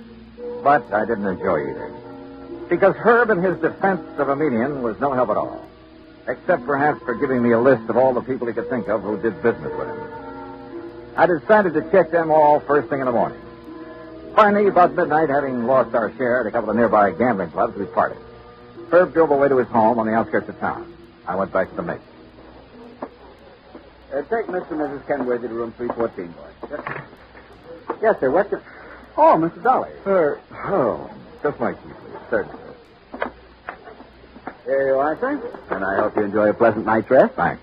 But I didn't enjoy either. Because Herb and his defense of a median was no help at all. Except perhaps for giving me a list of all the people he could think of who did business with him. I decided to check them all first thing in the morning. Finally, about midnight, having lost our share at a couple of nearby gambling clubs, we parted. Herb drove away to his home on the outskirts of town. I went back to the mate. Take Mr. and Mrs. Kenworthy to room 314, boys. Yes, sir. What's your... Oh, Mr. Dolly. Just my key, please. Certainly. There you are, sir. And I hope you enjoy a pleasant night's rest. Thanks.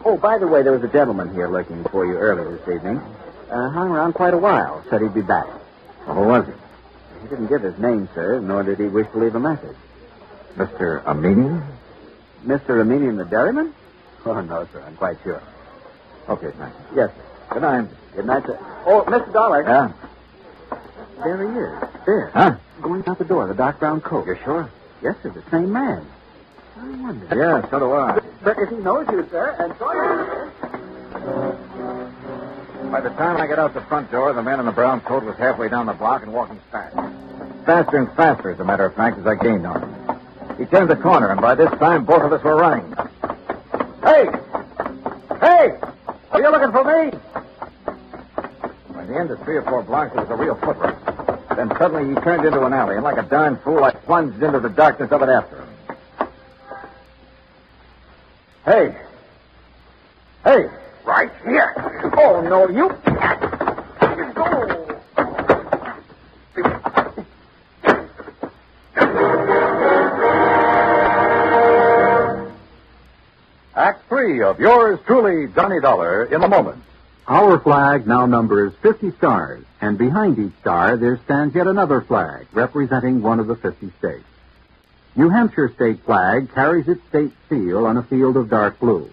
Oh, by the way, there was a gentleman here looking for you earlier this evening. Hung around quite a while. Said he'd be back. Well, who was he? He didn't give his name, sir, nor did he wish to leave a message. Mr. Amenian? Mr. Amenian, the dairyman? Oh, no, sir. I'm quite sure. Okay, thanks. Yes, sir. Good night. Good night, sir. Oh, Mr. Dollar. Yeah? There he is. There. Huh? Going out the door, the dark brown coat. You sure? Yes, sir. The same man. I wonder. Yeah, so do I. But if he knows you, sir, and so By the time I got out the front door, the man in the brown coat was halfway down the block and walking fast. Faster and faster, as a matter of fact, as I gained on him. He turned the corner, and by this time, both of us were running. Hey! Hey! Are you looking for me? By the end of 3 or 4 blocks, it was a real foot race. Then suddenly he turned into an alley, and like a darn fool, I plunged into the darkness of it after him. Hey! Hey! Right here. Oh, no, you can't. Go. Act 3 of yours truly, Johnny Dollar, in a moment. Our flag now numbers 50 stars, and behind each star there stands yet another flag representing one of the 50 states. New Hampshire state flag carries its state seal on a field of dark blue.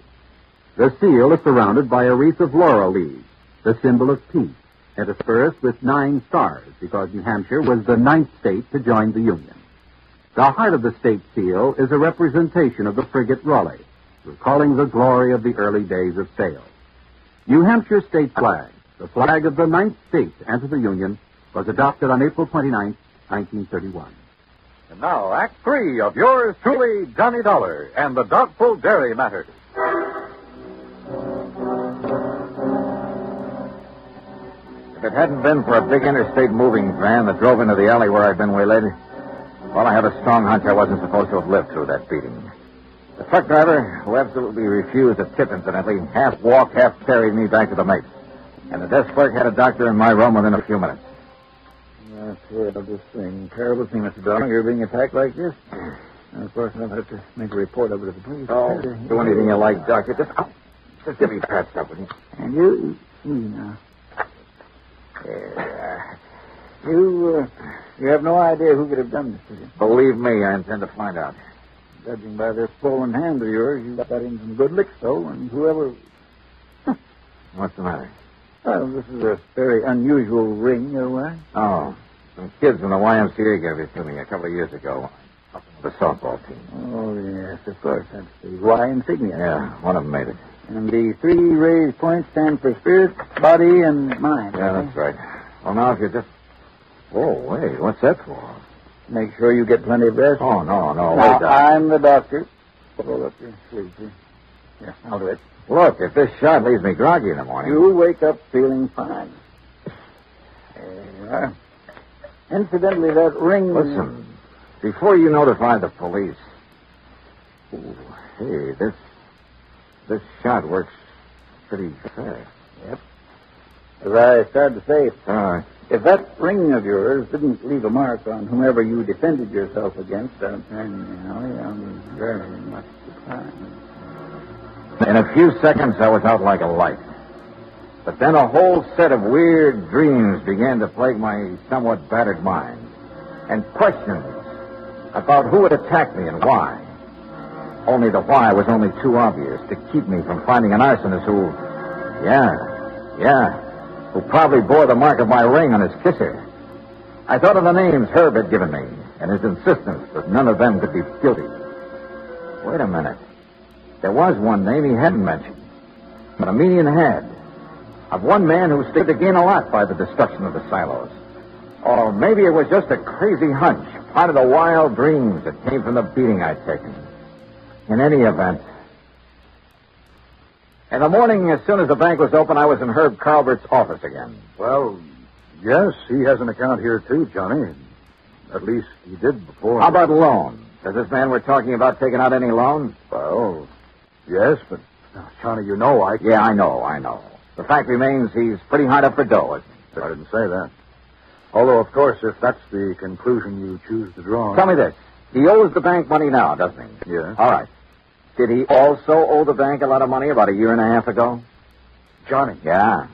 The seal is surrounded by a wreath of laurel leaves, the symbol of peace, interspersed with 9 stars because New Hampshire was the 9th state to join the Union. The heart of the state seal is a representation of the frigate Raleigh, recalling the glory of the early days of sail. New Hampshire state flag, the flag of the 9th state to enter the Union, was adopted on April 29, 1931. And now, Act 3 of yours truly, Johnny Dollar, and the doubtful dairy matter. If it hadn't been for a big interstate moving van that drove into the alley where I'd been waylaid, well, I have a strong hunch I wasn't supposed to have lived through that beating. The truck driver, who absolutely refused a tip, incidentally, half walked, half carried me back to the mate. And the desk clerk had a doctor in my room within a few minutes. That's terrible, this thing. Terrible thing, Mr. Dollar. You're being attacked like this. And, of course, I'll have to make a report of it to the police. Oh, do anything you like, Doctor. Just give me patched up with you. And you... now. You have no idea who could have done this to you. Believe me, I intend to find out. Judging by this swollen hand of yours, you got in some good licks, though, and whoever... What's the matter? Well, this is a very unusual ring you're wearing. Oh, some kids from the YMCA gave it to me a couple of years ago. Up in the softball team. Oh, yes, of course. That's the Y insignia. Yeah, one of them made it. And the 3 raised points stand for spirit, body, and mind. Yeah, that's right. Well, now, if you just... Oh, wait, what's that for? Make sure you get plenty of rest. Oh, no, now, wait, Doc. I'm the doctor. Roll up your sleeve, here. Yeah, I'll do it. Look, if this shot leaves me groggy in the morning... You wake up feeling fine. There you are. Incidentally, that ring... Listen, before you notify the police... Ooh, hey, this shot works pretty fast. Yep. As I started to say, All right. If that ring of yours didn't leave a mark on whomever you defended yourself against, I'm very much surprised. In a few seconds, I was out like a light. But then a whole set of weird dreams began to plague my somewhat battered mind. And questions about who had attacked me and why. Only the why was only too obvious, to keep me from finding an arsonist who... Yeah, who probably bore the mark of my ring on his kisser. I thought of the names Herb had given me, and his insistence that none of them could be guilty. Wait a minute. There was one name he hadn't mentioned, but Armenian had. Of one man who stood to gain a lot by the destruction of the silos. Or maybe it was just a crazy hunch, part of the wild dreams that came from the beating I'd taken. In any event... In the morning, as soon as the bank was open, I was in Herb Carlbert's office again. Well, yes, he has an account here, too, Johnny. At least he did before. How about loan? Does this man we're talking about taking out any loans? Well, yes, but, Johnny, you know I... Yeah, I know. The fact remains he's pretty hard up for dough, isn't he? I didn't say that. Although, of course, if that's the conclusion you choose to draw... Tell me this. He owes the bank money now, doesn't he? Yeah. All right. Did he also owe the bank a lot of money about a year and a half ago? Johnny. Yeah.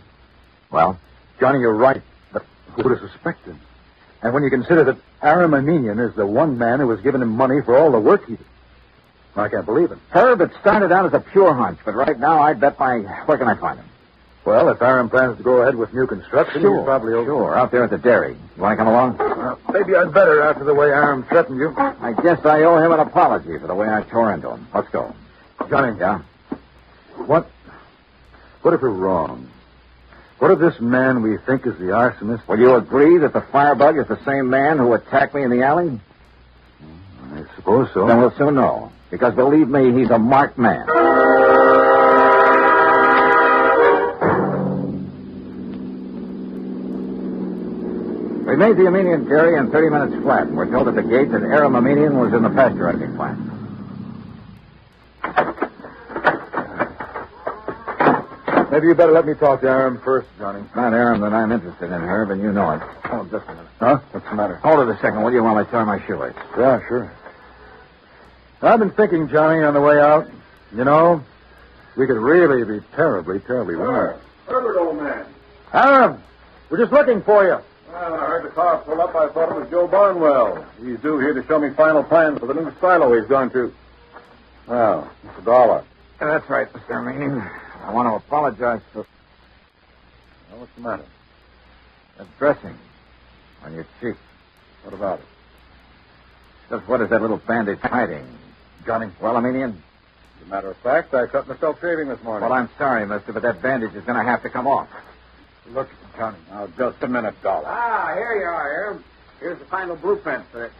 Well? Johnny, you're right. But who would have suspected? And when you consider that Aram Armenian is the one man who has given him money for all the work he did. I can't believe it. Herb, it started out as a pure hunch, but right now I'd bet my... Where can I find him? Well, if Aram plans to go ahead with new construction, he's probably over. Sure, out there at the dairy. You want to come along? Maybe I'd better after the way Aram threatened you. I guess I owe him an apology for the way I tore into him. Let's go. Johnny. Yeah? What if we're wrong? What if this man we think is the arsonist... Will you agree that the firebug is the same man who attacked me in the alley? I suppose so. Then we'll soon know. Because believe me, he's a marked man. We made the Armenian dairy in 30 minutes flat, and we're told at the gate that Aram Armenian was in the pasteurizing plant. Maybe you better let me talk to Aram first, Johnny. It's not Aram that I'm interested in, Herb, and you know it. Oh, just a minute. Huh? What's the matter? Hold it a second, will you, while I tie my shoelace? Yeah, sure. I've been thinking, Johnny, on the way out. You know, we could really be terribly, terribly wrong. Herbert, old man. Aram, we're just looking for you. Well, when I heard the car pull up, I thought it was Joe Barnwell. He's due here to show me final plans for the new silo he's going to. Well, Mr. Dollar. That's right, Mr. Armenian. I want to apologize for... Well, what's the matter? That dressing on your cheek. What about it? Just what is that little bandage hiding? Johnny. Well, Armenian? As a matter of fact, I cut myself shaving this morning. Well, I'm sorry, mister, but that bandage is going to have to come off. Look, Johnny. Now, just a minute, Dollar. Ah, here you are, Herb. Here's the final blueprint for it.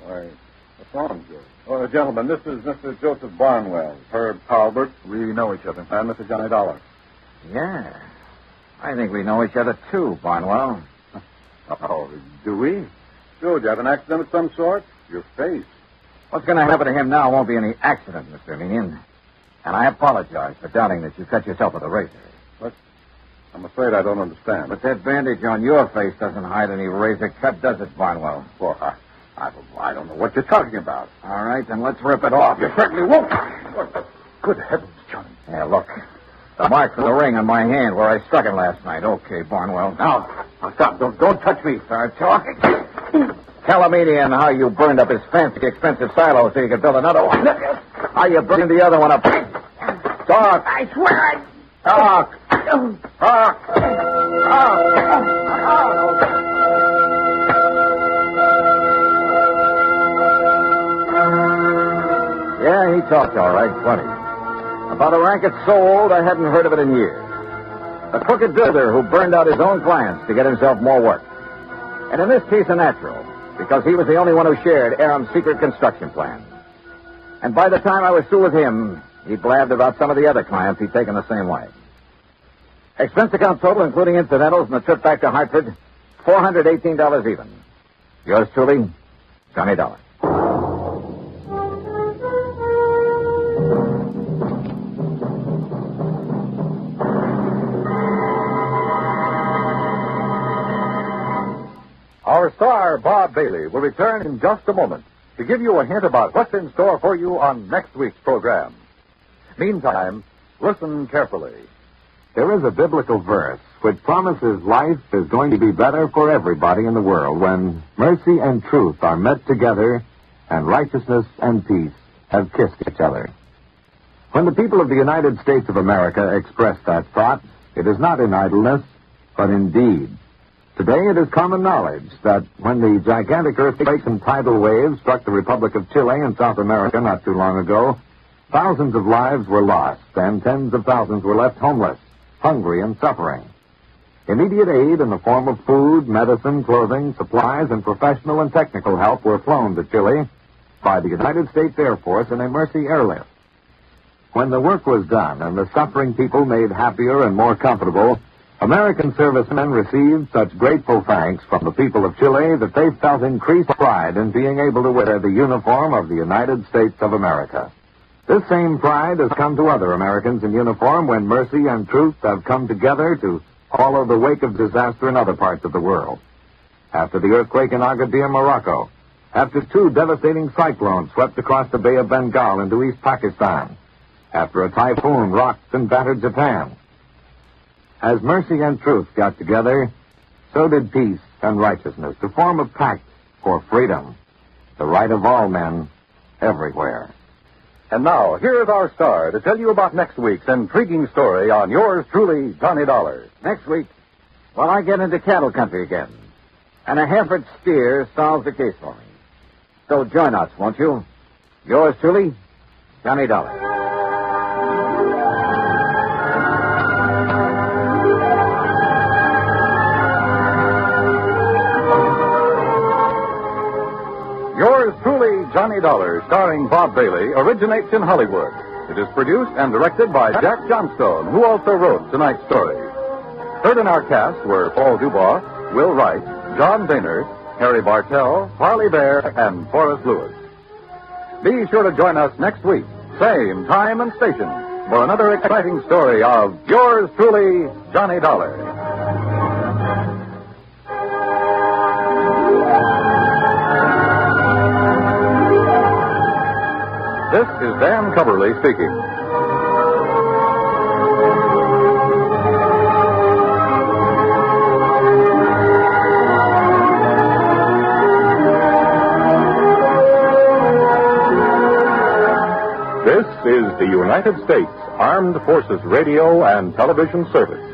Why, what's wrong, Joe? Oh, gentlemen, this is Mr. Joseph Barnwell, Herb Talbert. We know each other. And Mr. Johnny Dollar. Yeah. I think we know each other, too, Barnwell. Oh, do we? Joe, did you have an accident of some sort? Your face. What's going to happen to him now won't be any accident, Mr. Armenian. And I apologize for doubting that you cut yourself with a razor. What? I'm afraid I don't understand. But that bandage on your face doesn't hide any razor cut, does it, Barnwell? Well, I don't know what you're talking about. All right, then let's rip it off. You certainly won't. Good heavens, Johnny. Yeah, look. The mark from the ring on my hand where I struck him last night. Okay, Barnwell. Now stop. Don't touch me. Start talking. Tell Armenian how you burned up his fancy, expensive silo so you could build another one. How you burned the other one up. Talk. I swear I... Talk. Talk. Yeah, he talked all right, plenty. About a racket so old I hadn't heard of it in years. A crooked builder who burned out his own clients to get himself more work. And in this case, a natural, because he was the only one who shared Aram's secret construction plan. And by the time I was through with him, he blabbed about some of the other clients he'd taken the same way. Expense account total, including incidentals and the trip back to Hartford, $418 even. Yours truly, Johnny Dollar. Our star, Bob Bailey, will return in just a moment to give you a hint about what's in store for you on next week's program. Meantime, listen carefully. There is a biblical verse which promises life is going to be better for everybody in the world when mercy and truth are met together and righteousness and peace have kissed each other. When the people of the United States of America express that thought, it is not in idleness, but in deed. Today it is common knowledge that when the gigantic earthquakes and tidal waves struck the Republic of Chile in South America not too long ago, thousands of lives were lost and tens of thousands were left homeless, hungry, and suffering. Immediate aid in the form of food, medicine, clothing, supplies, and professional and technical help were flown to Chile by the United States Air Force in a Mercy airlift. When the work was done and the suffering people made happier and more comfortable, American servicemen received such grateful thanks from the people of Chile that they felt increased pride in being able to wear the uniform of the United States of America. This same pride has come to other Americans in uniform when mercy and truth have come together to follow the wake of disaster in other parts of the world. After the earthquake in Agadir, Morocco, after 2 devastating cyclones swept across the Bay of Bengal into East Pakistan, after a typhoon rocked and battered Japan. As mercy and truth got together, so did peace and righteousness to form a pact for freedom, the right of all men everywhere. And now, here is our star to tell you about next week's intriguing story on yours truly, Johnny Dollar. Next week, well, I get into cattle country again, and a Hereford steer solves the case for me. So join us, won't you? Yours truly, Johnny Dollar. Yours truly, Johnny Dollar, starring Bob Bailey, originates in Hollywood. It is produced and directed by Jack Johnstone, who also wrote tonight's story. Heard in our cast were Paul Dubois, Will Wright, John Boehner, Harry Bartell, Harley Bear, and Forrest Lewis. Be sure to join us next week, same time and station, for another exciting story of yours truly, Johnny Dollar. This is Dan Coverly speaking. This is the United States Armed Forces Radio and Television Service.